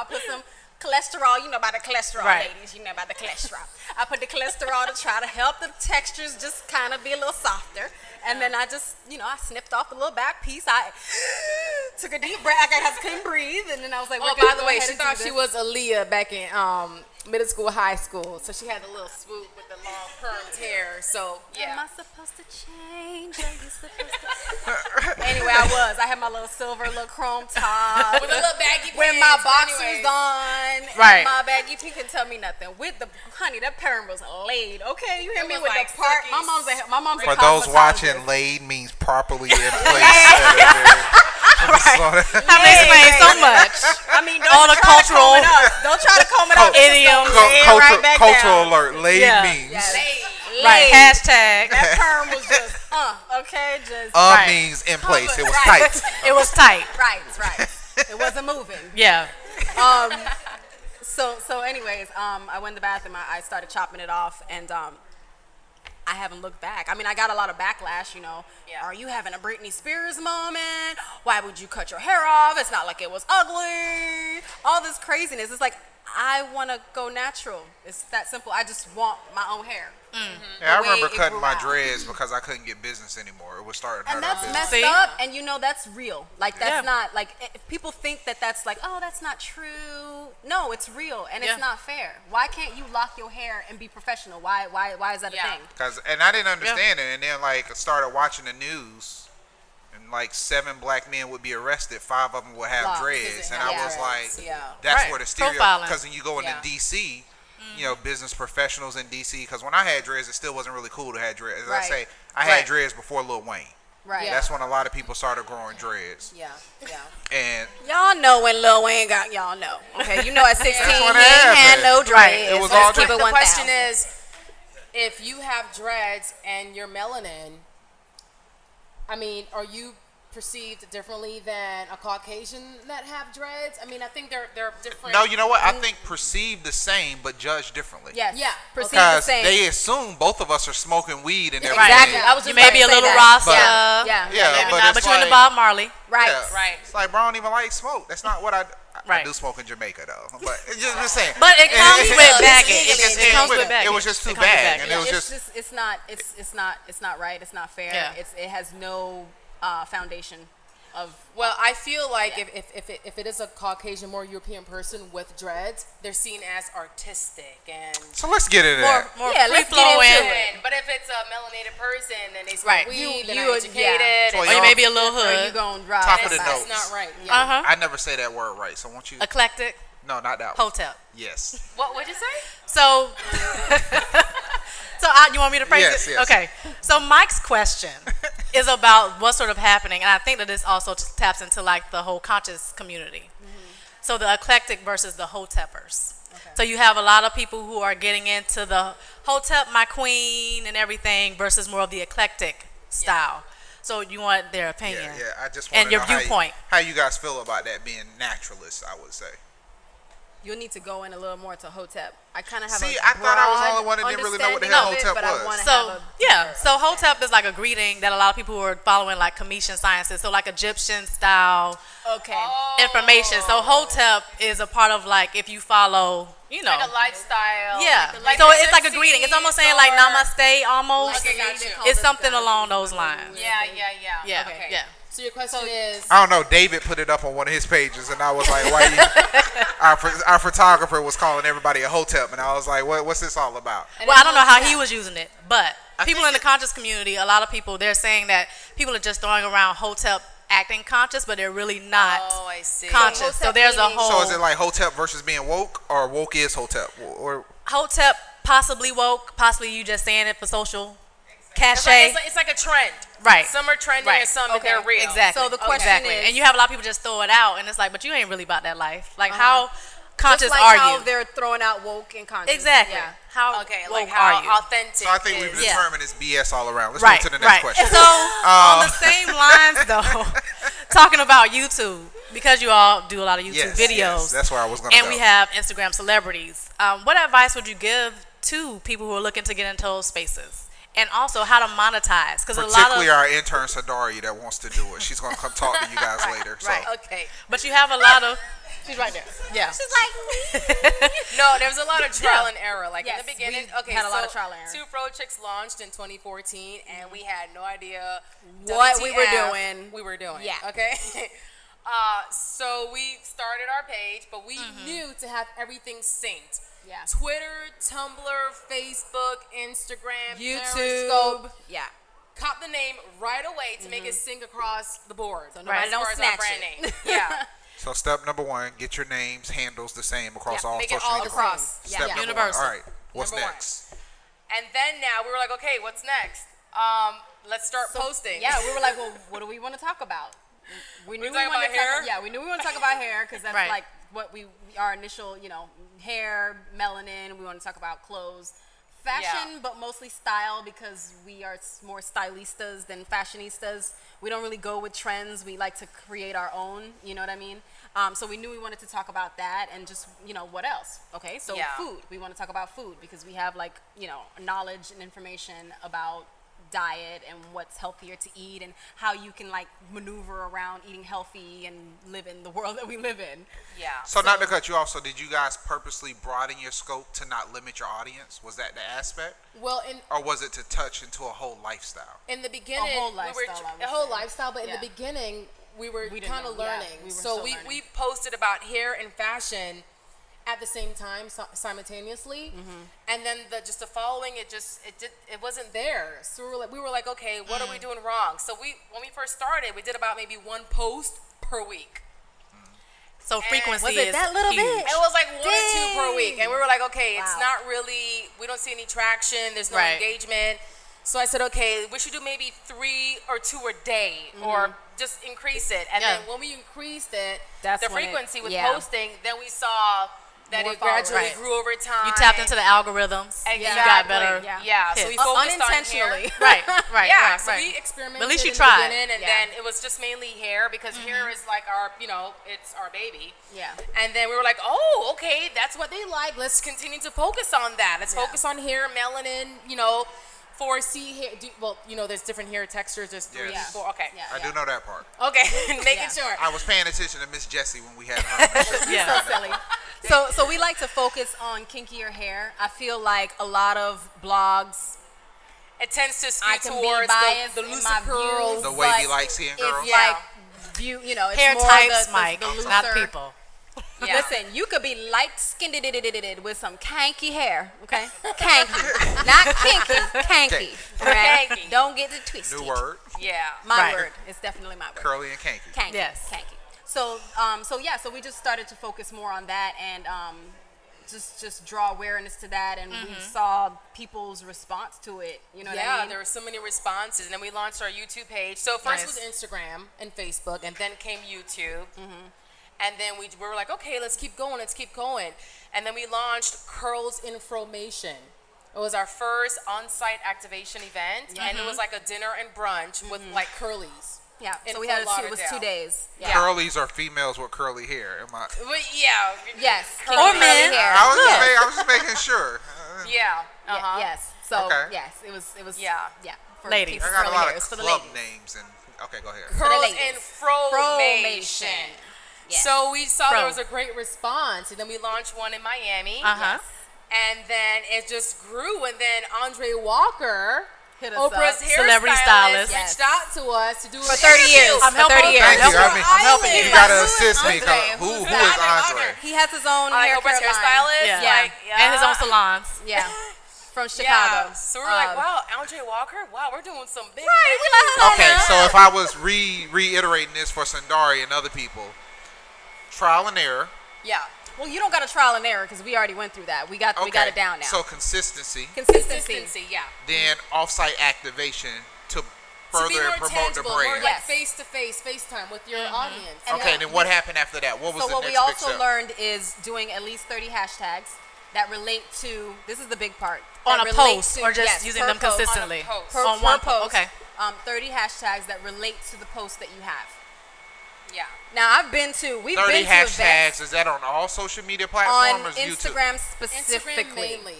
put some cholesterol. You know about the cholesterol, ladies. You know about the cholesterol. I put the cholesterol to try to help the textures just kind of be a little softer. And then I just, I snipped off the little back piece. I took a deep breath. I couldn't breathe. And then I was like, oh, by the way, she thought she was Aaliyah back in middle school, high school. So she had the little swoop with the long permed hair. So, yeah. Am I supposed to change? Are you supposed to? Anyway, I had my little silver, little chrome top. With a little baggy pants. With my boxers on. Right. And my baggy pants can tell me nothing. Honey, that perm was laid. Okay, you hear me? With like the part. My mom's a For those watching, laid means properly in place. That explains so much. I mean, don't try to comb it up. Idioms. Cultural alert. Laid means. Right. Hashtag. That term was just okay. Just means in place. It was tight. It was tight. Right. It wasn't moving. Yeah. So anyways, I went in the bathroom. I started chopping it off, and I haven't looked back. I mean, I got a lot of backlash, Are you having a Britney Spears moment? Why would you cut your hair off? It's not like it was ugly. All this craziness. It's like, I want to go natural. It's that simple. I just want my own hair. Yeah, I remember cutting my dreads because I couldn't get business anymore. It was starting to hurt. And that's messed up. And that's real. Like, that's not, like, if people think that that's like, oh, that's not true. No, it's real. And it's not fair. Why can't you lock your hair and be professional? Why is that a thing? And I didn't understand it. And then, like, I started watching the news. And, like, 7 black men would be arrested. 5 of them would have dreads. And I was like, that's where the stereotype. Because when you go into D.C., business professionals in D.C., because when I had dreads, it still wasn't really cool to have dreads. As I say, I had dreads before Lil Wayne. Right. That's when a lot of people started growing dreads. Yeah. And y'all know when Lil Wayne y'all know. Okay, you know at 16, he ain't had no dreads. It was all dreads. The question is, if you have dreads and you're melanin, I mean, are you perceived differently than a Caucasian that have dreads? I mean, I think they're different. No, you know what? I think perceived the same, but judged differently. Yes. Yeah. Perceived the same. They assume both of us are smoking weed and everything. Exactly. I was just you may be a little Rasta. But you're in the Bob Marley. Right. Yeah. Right. It's like, bro, I don't even like smoke. That's not what I do smoke in Jamaica though. But just saying. But it comes with baggage. It comes with baggage. It was just too bad, and it was it's not right. It's not fair. Yeah. It has no foundation. Well, I feel like if it is a Caucasian, more European person with dreads, they're seen as artistic and. So let's get into that. More free flowing. But if it's a melanated person and they smoke weed, they're not educated, or you may be a little hood. Or you going drive. Top of the notes. That's not right. Yeah. I never say that word right. So won't you? Eclectic. No, not that one. Hotep. Yes. What'd you say? So. You want me to phrase it? Yes. Okay. So Mike's question is about what's sort of happening, and I think that this also taps into like the whole conscious community. So the eclectic versus the hotepers. Okay. So you have a lot of people who are getting into the hotep, my queen, and everything versus more of the eclectic style. So you want their opinion. Yeah. I just want to know viewpoint. How you guys feel about that being naturalist, I would say. You'll need to go in a little more to hotep. I kind of have I thought I was the only one that didn't really know what the hell hotep was. So hotep is like a greeting that a lot of people who are following like Cometian sciences, so like Egyptian style information. So hotep is a part of like if you follow, like a lifestyle. Yeah. Like so it's like a greeting. It's almost saying like namaste almost. Okay, it's something along those lines. Yeah. Okay. Yeah. So your question is? I don't know. David put it up on one of his pages, and I was like, "Why you?" Our photographer was calling everybody a hotep, and I was like, "What's this all about?" Well, I don't know how he was using it, but people in the conscious community, a lot of people, they're saying that people are just throwing around hotep acting conscious, but they're really not conscious. So there's a whole. So is it like hotep versus being woke, or woke is hotep, or hotep possibly woke, possibly you just saying it for social cachet. It's like a trend. Right. Some are trending and some they're real. Exactly. So the question is, and you have a lot of people just throw it out, and it's like, but you ain't really about that life. Like, how conscious just like are how you? They're throwing out woke and conscious. Exactly. Yeah. How like woke how are you? authentic. So I think we've determined it's BS all around. Let's Right. go to the next question. So on the same lines, though, talking about YouTube, because you all do a lot of YouTube videos. Yes, that's where I was going to go. And we have Instagram celebrities. What advice would you give to people who are looking to get into those spaces? And also how to monetize, because particularly our intern Sadari that wants to do it. She's going to come talk to you guys later. So. Right. Okay. But you have a lot of. She's right there. Yeah. She's like, no, there was a lot of trial and error. Like in the we beginning, had a lot of trial and error. 2FroChicks launched in 2014, and we had no idea what we were doing. Yeah. Okay. So we started our page, but we knew to have everything synced. Yeah. Twitter, Tumblr, Facebook, Instagram, YouTube. Periscope. Yeah. Caught the name right away to make it sync across the board. So nobody don't snatch it. Yeah. So step number 1, get your names, handles the same across all make social it all media. across. Step number universal. 1. All right. What's Number next? And then now we were like, okay, what's next? Let's start posting. Yeah, we were like, well, what do we want to talk about? We knew we wanted to talk about hair. We knew we want to talk about hair because that's like what our initial, hair, melanin. We want to talk about clothes, fashion, but mostly style because we are more stylistas than fashionistas. We don't really go with trends. We like to create our own. You know what I mean? So we knew we wanted to talk about that and just, what else? Okay, so food. We want to talk about food because we have knowledge and information about diet and what's healthier to eat and how you can maneuver around eating healthy and live in the world that we live in. Yeah. So not to cut you off, so did you guys purposely broaden your scope to not limit your audience? Was that the aspect? Well, or was it to touch into a whole lifestyle? In the beginning, a whole lifestyle, but in the beginning we were kind of learning. Yeah, so we posted about hair and fashion at the same time, simultaneously, and then the following, it wasn't there. So we were like, okay, what are we doing wrong? So when we first started, we did about maybe 1 post per week. So frequency was it is that little huge. bit? It was like 1 or 2 per week, and we were like, okay, it's not really. We don't see any traction. There's no engagement. So I said, okay, we should do maybe 3 or 2 a day, or just increase it. And then when we increased it, the frequency with posting, then we saw that it gradually grew over time. You tapped into the algorithms. Exactly. You got better. Yeah. So we focused unintentionally. on hair. Right. Yeah. So we experimented. But at least you in tried. the beginning, and then it was just mainly hair because hair is like our, it's our baby. Yeah. And then we were like, oh, okay, that's what they like. Let's continue to focus on that. Let's focus on hair, melanin, 4C hair. There's different hair textures. There's 3, 4. Okay. Yeah. I do know that part. Okay. Making sure. I was paying attention to Miss Jessie when we had her. So silly. So we like to focus on kinkier hair. I feel like a lot of blogs, it tends to skew I can towards be biased the in loose my curls, views, the wavy light skin girls. It's like view, you know, it's hair more types, the Mike, looser. not people. Yeah. Listen, you could be light-skinned with some kanky hair, okay? Kanky, not kinky, kanky. Right? Kanky. Don't get it twisted. New word. Yeah. My word. It's definitely my word. Curly and kanky. Kanky. Yes. Kanky. So, so we just started to focus more on that and just draw awareness to that, and we saw people's response to it. You know what I mean? There were so many responses, and then we launched our YouTube page. So first was Instagram and Facebook, and then came YouTube. And then we were like, okay, let's keep going. And then we launched Curls Information. It was our first on-site activation event, and it was like a dinner and brunch with like curlies. Yeah, so we had it was 2 days. Yeah. Curlies are females with curly hair. Am I? Yeah. Yes. Or men. Hair. I was just making sure. Yeah. Yes. So Okay. yes, it was. Yeah. Yeah. For Ladies. people I got a with lot curly of hairs, for the club ladies. names and okay, go ahead. Curls ladies. and Fromation. Yes. So we saw there was a great response, and then we launched one in Miami. And then it just grew, and then Andre Walker, Hit us Oprah's up. Celebrity hairstylist, stylist. reached out to us to do For 30 years. I'm helping you. Thank you. I'm helping You you. gotta assist me. Andre? Who Who's is Andre? He has his own Like hair Oprah's care line. hairstylist, Yeah. And his own salons. Yeah. From Chicago. Yeah. So we're like, wow, Andre Walker, wow, we're doing some big Okay, so if I was reiterating this for Sundari and other people, trial and error. Yeah. Well, you don't got a trial and error because we already went through that. We got it down now. So consistency, Consistency. Yeah. then off-site activation to further to be more promote tangible, the brand. more like Yes. face-to-face, FaceTime with your audience. Okay, and then what happened after that? What was So the what next we big also step? learned is doing at least 30 hashtags that relate to, this is the big part. On that a relate post, to- or just yes, using per them post. consistently? On a post. Per, On per one post. okay. 30 hashtags that relate to the post that you have. Yeah. Now, we've 30 been to hashtags, events is that on all social media on platforms or is YouTube? Instagram specifically. Instagram mainly.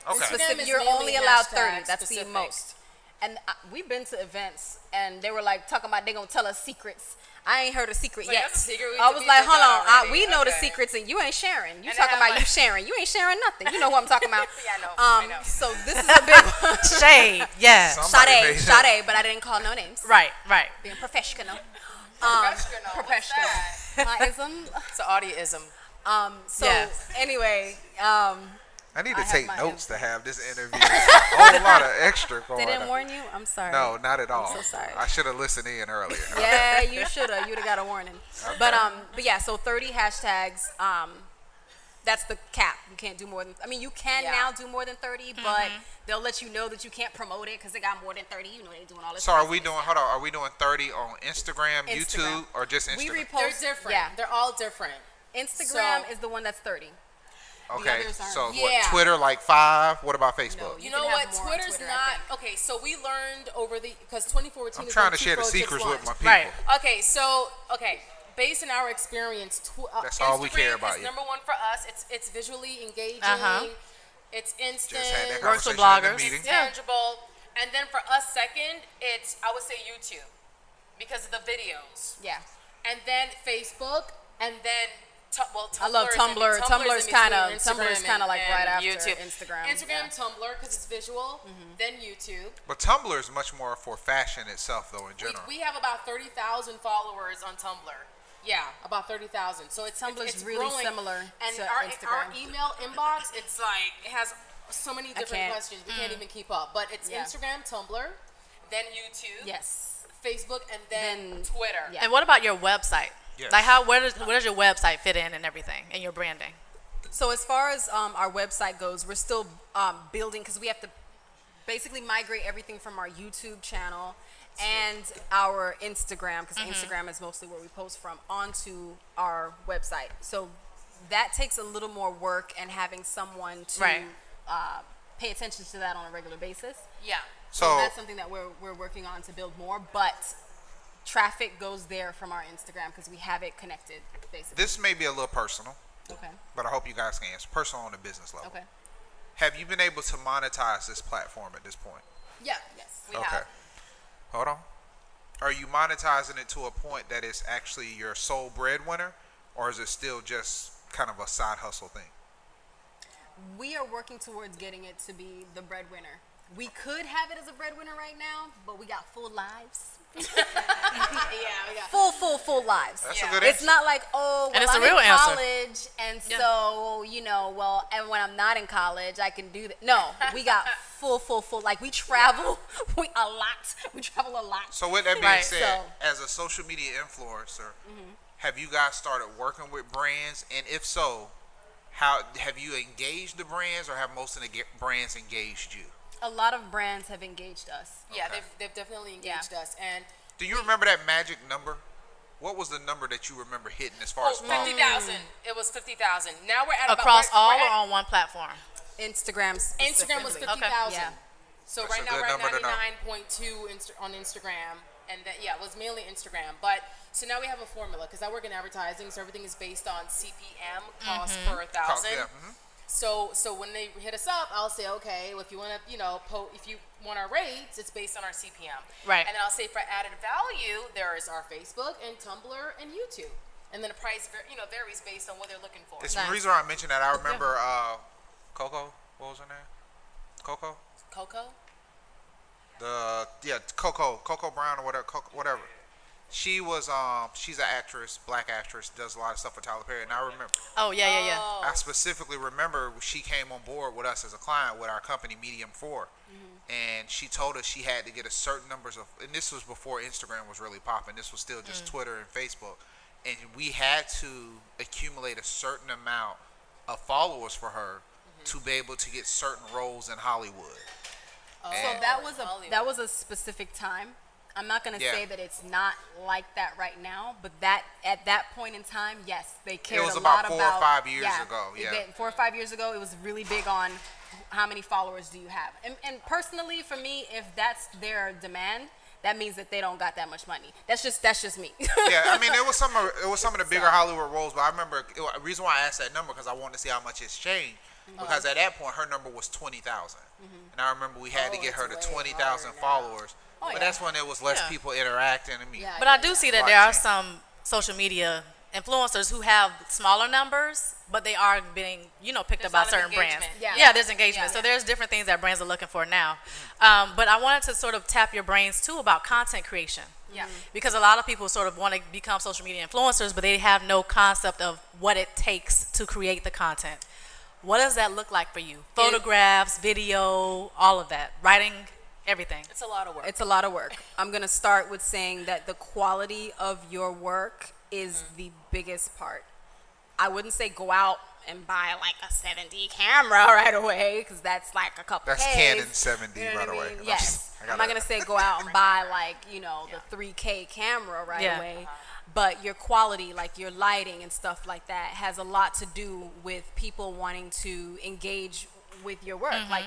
Okay. Instagram is You're mainly only allowed hashtag 30. That's specific. the most. And we've been to events, and they were like talking about they gonna tell us secrets. I ain't heard a secret Like, yet. that's a secret we I was like, did hold that on, already. we know the Okay. secrets, and you ain't sharing. You And talking I have about you sharing. You ain't sharing nothing. You know what I'm talking about. Yeah, I know. So this is a big one. Shade. Yeah. Somebody made that. Sade, but I didn't call no names. Right. Being professional. Professional. Professional. My ism. It's an Audia-ism. So Yes. anyway, I need to have take my notes to have this interview. A whole lot of extra going they didn't on. warn you. I'm sorry. No, not at all. so sorry. I should have listened in earlier. Yeah, you should have. You'd have got a warning. But yeah, so 30 hashtags. That's the cap. You can't do more than. I mean, you can now do more than 30, but they'll let you know that you can't promote it because they got more than 30. You know, they're doing all this. So are we craziness doing? now. Hold on. Are we doing 30 on Instagram, Instagram. YouTube, or just We Instagram? repost. They're different. Yeah, They're all different. Instagram So- is the one that's 30. Okay. others aren't. So Yeah. what? Twitter like 5. What about Facebook? You can know have what? more on Twitter's Twitter, I not think. okay. So we learned over the because 2014. I'm is trying when to share the 2FroChicks secrets with my launched. people. Right. Okay, so based on our experience, That's all we care Instagram about, is yeah. number one for us. It's visually engaging. It's instant. Just had that Works with conversation in bloggers. the meeting. It's tangible. And then for us, second, I would say YouTube because of the videos. Yeah. And then Facebook, and then Tumblr. I love Tumblr. Tumblr's kind of like right after YouTube. Instagram. Instagram, Tumblr because it's visual. Then YouTube. But Tumblr is much more for fashion itself, though, in general. We have about 30,000 followers on Tumblr. Yeah, about 30,000. So Tumblr's it's really growing. similar And to our Instagram. email inbox, it's like it has so many different can't. questions. We can't even keep up. But it's Yeah. Instagram, Tumblr, then YouTube, Yes. Facebook, and then Then- Twitter. yeah. And what about your website? Yes. Like where does your website fit in and everything and your branding? So as far as our website goes, we're still building because we have to basically migrate everything from our YouTube channel and our Instagram, because Instagram is mostly where we post from, onto our website. So that takes a little more work and having someone to Right. pay attention to that on a regular basis. Yeah. So that's something that we're working on to build more, but traffic goes there from our Instagram because we have it connected, basically. This may be a little personal, Okay. but I hope you guys can answer. Personal on a business level. Okay. Have you been able to monetize this platform at this point? Yeah. Yes. We Okay. have. Hold on. Are you monetizing it to a point that it's actually your sole breadwinner, or is it still just kind of a side hustle thing? We are working towards getting it to be the breadwinner. We could have it as a breadwinner right now, but we got full lives. We got full lives. That's a good It's answer. not like, oh, well, And it's I'm a real in answer. college, and so, you know, well, and when I'm not in college, I can do that. No, we got full. Like, we travel a lot. We travel a lot. So with that being Right. said, as a social media influencer, have you guys started working with brands? And if so, how have you engaged the brands, or have most of the brands engaged you? A lot of brands have engaged us. Yeah, Okay. they've definitely engaged us. And Do you remember that magic number? What was the number that you remember hitting as far as 50,000. It was 50,000. Now we're at Across about, all we're or at, on one platform? Instagram Instagram was specifically. 50,000. Yeah. So That's right a now good we're at number to know. 99.2 on Instagram, and that it was mainly Instagram. But so now we have a formula because I work in advertising, so everything is based on CPM, cost per thousand. Yeah. So when they hit us up, I'll say, okay, well, if you want to, if you want our rates, it's based on our CPM. Right. And then I'll say for added value, there is our Facebook and Tumblr and YouTube. And then the price, varies based on what they're looking for. It's the reason why I mentioned that. I remember Coco. What was her name? Coco. Coco? Coco Brown or whatever. She was she's an actress, black actress, does a lot of stuff with Tyler Perry. And I remember. Oh, yeah. I specifically remember she came on board with us as a client with our company Medium 4, and she told us she had to get a certain numbers of, and this was before Instagram was really popping. This was still just Twitter and Facebook, and we had to accumulate a certain amount of followers for her to be able to get certain roles in Hollywood. So that was a specific time. I'm not going to say that it's not like that right now, but at that point in time, yes, they cared a lot about. It was about 4 or 5 years ago. Yeah. 4 or 5 years ago, it was really big on how many followers do you have. And personally, for me, if that's their demand, that means that they don't got that much money. That's just me. Yeah, I mean, it was some of the bigger Hollywood roles, but I remember the reason why I asked that number because I wanted to see how much it's changed. Because at that point, her number was 20,000, and I remember we had to get her to 20,000 followers. But that's when there was less people interacting. But I do see that there are some social media influencers who have smaller numbers, but they are being, picked up by certain brands. Yeah, there's engagement. So there's different things that brands are looking for now. But I wanted to sort of tap your brains too about content creation. Yeah. Because a lot of people sort of want to become social media influencers, but they have no concept of what it takes to create the content. What does that look like for you? Photographs, video, all of that, writing, everything. It's a lot of work. It's a lot of work. I'm going to start with saying that the quality of your work is the biggest part. I wouldn't say go out and buy like a 7D camera right away because that's like a couple That's Ks. Canon 7D, You know by what the I way. mean? Yes. I'm not going to say go out and buy like, the 3K camera right away. But your quality, like your lighting and stuff like that, has a lot to do with people wanting to engage with your work. Like,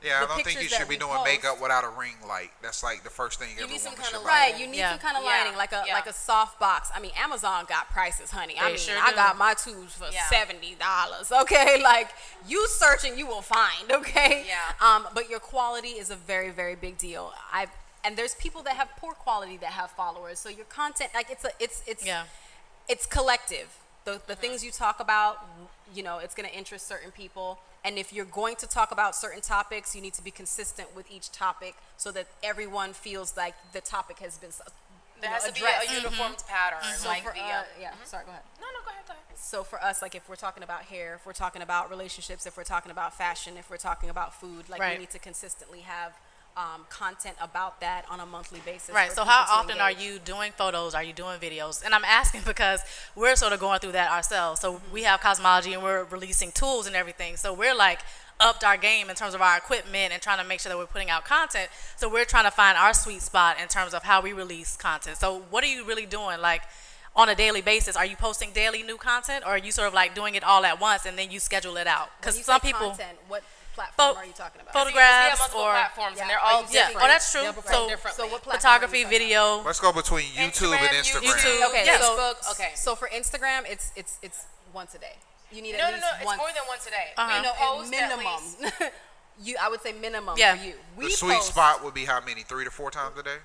yeah, I don't think you should be doing makeup without a ring light. That's like the first thing everyone should buy. Right, you need some kind of lighting, like a soft box. I mean, Amazon got prices, honey. I got my tubes for $70. Okay, like you search and you will find. Okay, but your quality is a very, very big deal. And there's people that have poor quality that have followers. So your content, like it's collective. The things you talk about, it's going to interest certain people. And if you're going to talk about certain topics, you need to be consistent with each topic so that everyone feels like the topic has been there has addressed. to be a uniform pattern. So Like for, the, sorry, go ahead. No, go ahead. So for us, like if we're talking about hair, if we're talking about relationships, if we're talking about fashion, if we're talking about food, like we need to consistently have content about that on a monthly basis. Right. So how often are you doing photos? Are you doing videos? And I'm asking because we're sort of going through that ourselves. So we have cosmology and we're releasing tools and everything. So we're like upped our game in terms of our equipment and trying to make sure that we're putting out content. So we're trying to find our sweet spot in terms of how we release content. So what are you really doing? Like on a daily basis, are you posting daily new content, or are you sort of like doing it all at once and then you schedule it out? Because some people. What platform are you talking about? Photographs or platforms, and they're all different. Oh, that's true. So what photography, video. Let's go between YouTube and Instagram. YouTube. Okay, Facebook. Okay. So for Instagram, it's once a day. You need No, at least it's once. more than once a day. At minimum. I would say minimum for you. The sweet spot would be how many? 3 to 4 times a day?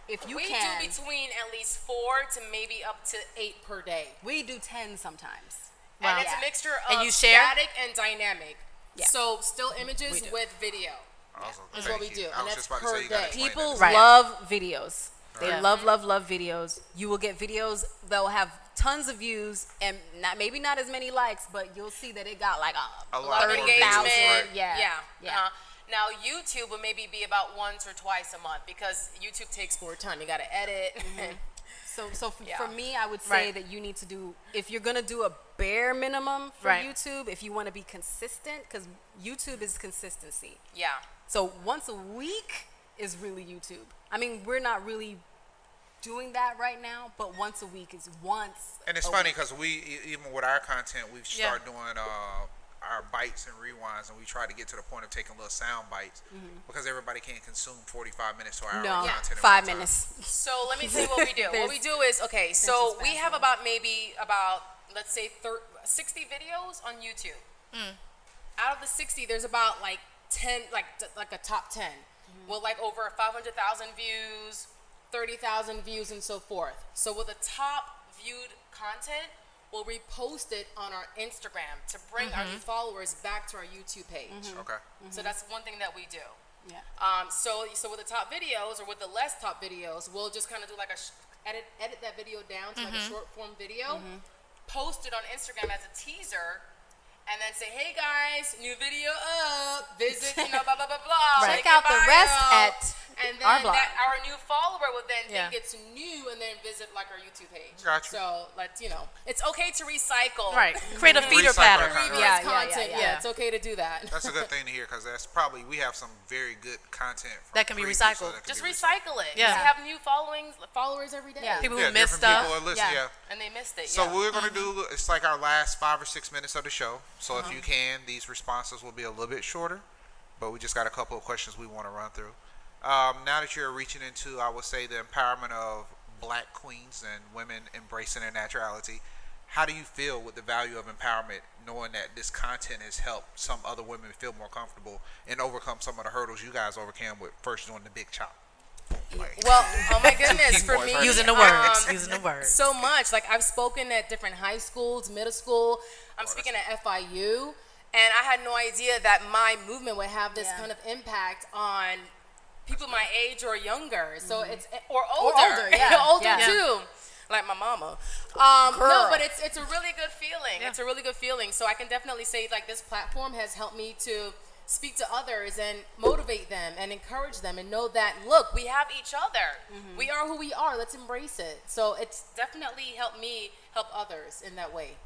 If you we can. do between at least 4 to maybe up to 8 per day. We do 10 sometimes. And it's a mixture of you share? static and dynamic. Yeah. So still images with video. Awesome. Is what we do. I And was that's just about to per say you gotta day. explain People that. love videos. They love videos. You will get videos that will have tons of views and maybe not as many likes, but you'll see that it got like a lot of engagement. Right? Now YouTube will maybe be about once or twice a month because YouTube takes more time. You got to edit. So for me, I would say that you need to do, if you're going to do a bare minimum for YouTube, if you want to be consistent, because YouTube is consistency. Yeah. So once a week is really YouTube. I mean, we're not really doing that right now, but once a week is once. And it's funny because we, even with our content, we've started doing our bites and rewinds, and we try to get to the point of taking little sound bites because everybody can't consume 45 minutes to an hour of content. 5 minutes. So let me tell you what we do. What we do is, okay, so we have about let's say 60 videos on YouTube. Out of the 60, there's about like 10, like a top 10 with like over 500,000 views, 30,000 views, and so forth. So with the top viewed content, we'll repost it on our Instagram to bring our new followers back to our YouTube page. Okay. So that's one thing that we do. Yeah. So with the top videos or with the less top videos, we'll just kind of do like edit that video down to like a short form video, post it on Instagram as a teaser, and then say, hey guys, new video up, visit, blah, blah, blah, blah. Check out the rest at and then our blog. Our new follower will then think it's new and then visit like our YouTube page. Gotcha. So it's okay to recycle. Right. Create a feeder pattern. Previous content. Yeah, it's okay to do that. That's a good thing to hear because that's probably, we have some very good content that can be recycled. Just recycle it. Yeah. We have new followers every day. Yeah. People who missed stuff. People are listening, And they missed it. So we're going to do, it's like our last 5 or 6 minutes of the show. So if you can, these responses will be a little bit shorter, but we just got a couple of questions we want to run through. Now that you're reaching into, I would say, the empowerment of black queens and women embracing their naturality, how do you feel with the value of empowerment, knowing that this content has helped some other women feel more comfortable and overcome some of the hurdles you guys overcame with first doing the big chop? Well, oh my goodness, for me, using the words, so much. Like I've spoken at different high schools, middle school. I'm speaking at FIU, and I had no idea that my movement would have this kind of impact on people my age or younger. So it's or older, older too. Like my mama. No, but it's a really good feeling. It's a really good feeling. So I can definitely say like this platform has helped me to speak to others and motivate them and encourage them and know that, look, we have each other. We are who we are. Let's embrace it. So it's definitely helped me help others in that way.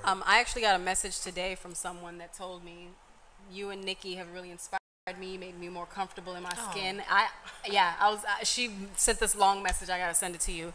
I actually got a message today from someone that told me, you and Nicky have really inspired me, made me more comfortable in my skin. She sent this long message. I gotta send it to you.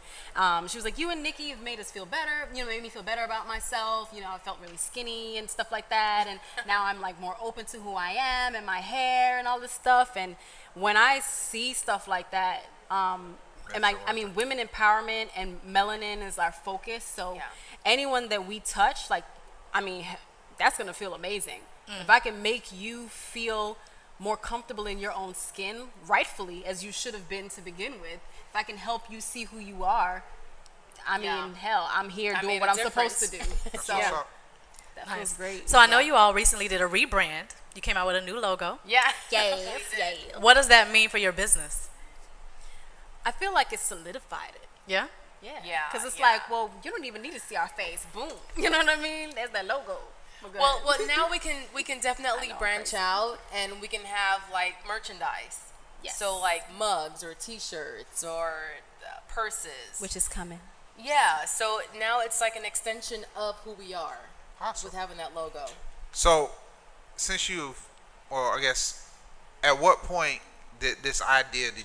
She was like, you and Nicky have made us feel better, made me feel better about myself. I felt really skinny and stuff like that, and now I'm like more open to who I am and my hair and all this stuff. And when I see stuff like that, women empowerment and melanin is our focus. So anyone that we touch, that's gonna feel amazing. If I can make you feel more comfortable in your own skin, rightfully, as you should have been to begin with, if I can help you see who you are, hell, I'm here doing what I'm supposed to do. So that feels great. So I know you all recently did a rebrand. You came out with a new logo. Yeah. Yes. What does that mean for your business? I feel like it solidified it. Yeah? Yeah. Because it's like, well, you don't even need to see our face. Boom. You know what I mean? There's that logo. Well, now we can definitely branch out and we can have like merchandise. Yes. So like mugs or T-shirts or purses, which is coming. Yeah. So now it's like an extension of who we are. Awesome. With having that logo. So, since at what point did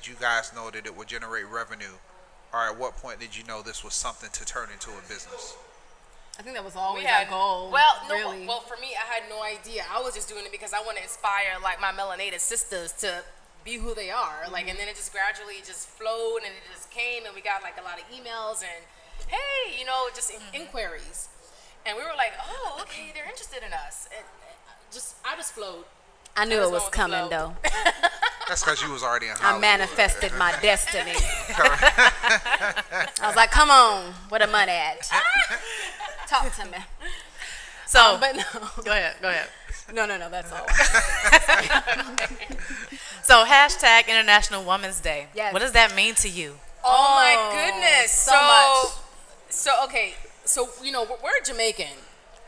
you guys know that it would generate revenue, or at what point did you know this was something to turn into a business? I think that was always our goal. Well, really. Well, for me, I had no idea. I was just doing it because I want to inspire like my melanated sisters to be who they are. Like, and then it just gradually just flowed and it just came, and we got like a lot of emails and hey, just inquiries, and we were like, oh, okay, they're interested in us, and I just flowed. I knew it was coming though. That's because you was already in Hollywood. I manifested my destiny. I was like, come on, where the money at? Talk to me. So, but no. Go ahead. No, that's all. So, # International Women's Day. Yes. What does that mean to you? Oh my goodness. So much. So we're Jamaican,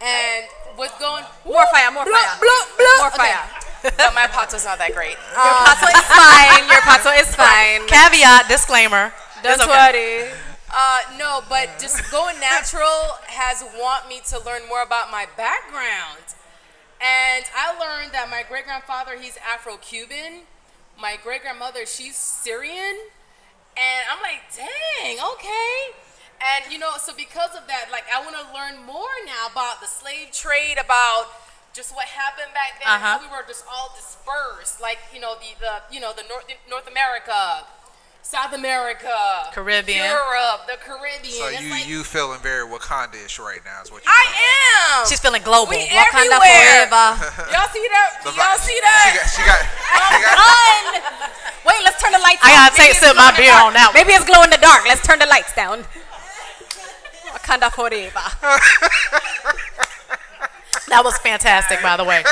and what's going more fire. More fire. But my pato's not that great. Your pato is fine. Your pato is fine. Caveat, disclaimer. Don't worry. No, but just going natural has want me to learn more about my background. And I learned that my great-grandfather, he's Afro-Cuban. My great-grandmother, she's Syrian. And I'm like, dang, okay. And, so because of that, like, I want to learn more now about the slave trade, about just what happened back then, how we were just all dispersed. Like, the North America, South America, Caribbean, Europe, the Caribbean. So you feeling very Wakanda-ish right now is what you're am. She's feeling global. We Wakanda everywhere. forever. Y'all see that? Y'all see that? She got Wait, let's turn the lights I on. gotta take sip my beer on that one. Maybe it's glow in the dark. Let's turn the lights down. Wakanda forever. That was fantastic, by the way.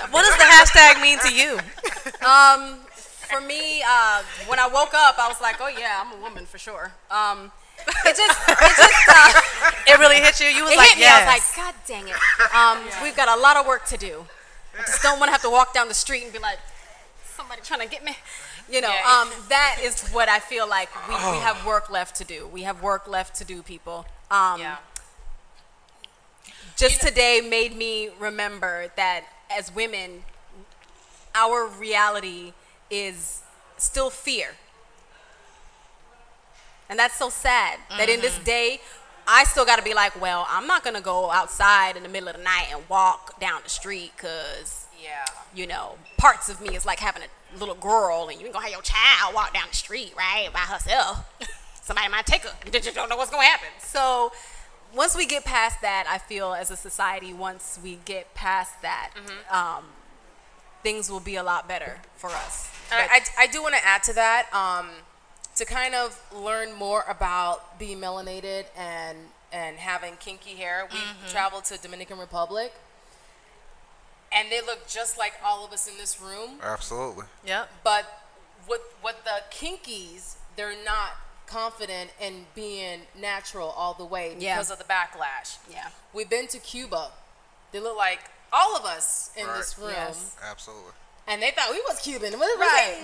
What does the hashtag mean to you? For me, when I woke up, I was like, oh yeah, I'm a woman for sure. It really hit you? You was it like, hit me. yes. I was like, God dang it. We've got a lot of work to do. I just don't want to have to walk down the street and be like, somebody trying to get me. That is what I feel like we have work left to do. We have work left to do, people. Just today made me remember that as women, our reality is still fear. And that's so sad that in this day, I still got to be like, well, I'm not going to go outside in the middle of the night and walk down the street because, parts of me is like having a little girl and you ain't going to have your child walk down the street, right, by herself. Somebody might take her. You just don't know what's going to happen. So once we get past that, I feel as a society, once we get past that, things will be a lot better for us. I do want to add to that, to kind of learn more about being melanated and having kinky hair. We traveled to Dominican Republic, and they look just like all of us in this room. Absolutely. Yep. But with the kinkies, they're not confident in being natural all the way because of the backlash. Yeah. We've been to Cuba. They look like all of us in this room. Yes. Absolutely. And they thought we was Cuban. Right.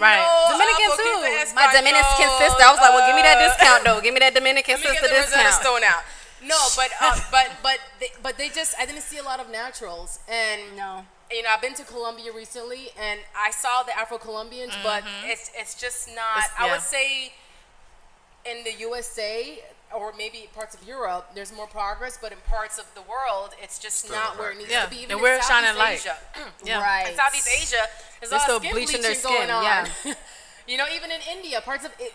Dominican too. My Dominican sister. I was like, well, give me that discount though. Give me that Dominican sister discount. Stone out. No, but they just, I didn't see a lot of naturals. And I've been to Colombia recently, and I saw the Afro-Colombians, but it's just not. I would say in the USA or maybe parts of Europe, there's more progress, but in parts of the world, it's just not where it needs to be. Even and we're in shining Southeast light. Asia. Right. In Southeast Asia, there's a lot of skin bleaching their skin going on. Yeah. Even in India,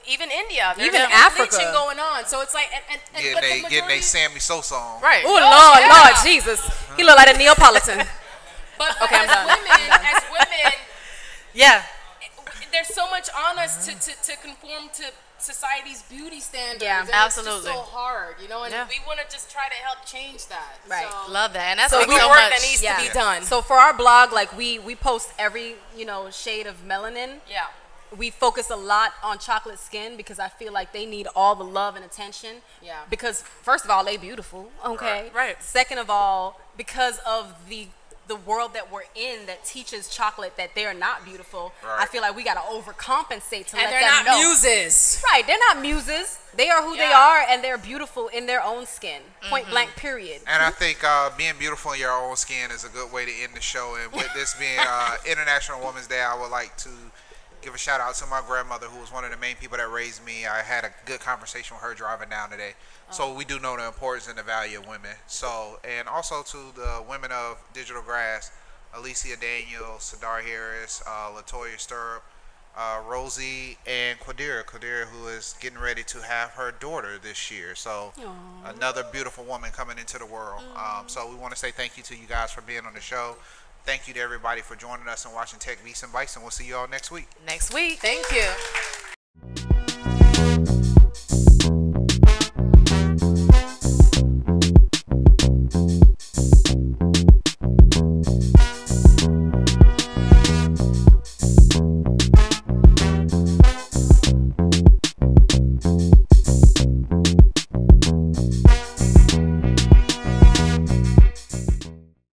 even India, there's even Africa, bleaching going on. So it's like, getting a Sammy Sosa on. Right. Oh Lord Jesus, he look like a Neapolitan. But okay, as women, yeah, there's so much on us to conform to society's beauty standards. Yeah, and absolutely. It's just so hard, and we want to just try to help change that. Right. So, love that, and that's so so work much that needs to be done. So for our blog, like we post every shade of melanin. Yeah. We focus a lot on chocolate skin because I feel like they need all the love and attention. Yeah. Because first of all, they beautiful. Okay. Right. Second of all, because of the world that we're in that teaches chocolate that they're not beautiful, I feel like we got to overcompensate to let them know. And they're not muses. Right. They're not muses. They are who they are, and they're beautiful in their own skin. Point blank, period. And I think being beautiful in your own skin is a good way to end the show. And with this being International Women's Day, I would like to give a shout out to my grandmother, who was one of the main people that raised me. I had a good conversation with her driving down today. So we do know the importance and the value of women. So, and also to the women of Digital Grass, Alicia Daniels, Sadar Harris, Latoya Stirrup, Rosie, and Quadira, who is getting ready to have her daughter this year. So another beautiful woman coming into the world. So we want to say thank you to you guys for being on the show. Thank you to everybody for joining us and watching Tech Beats and Bytes, and we'll see you all next week. Next week. Thank you.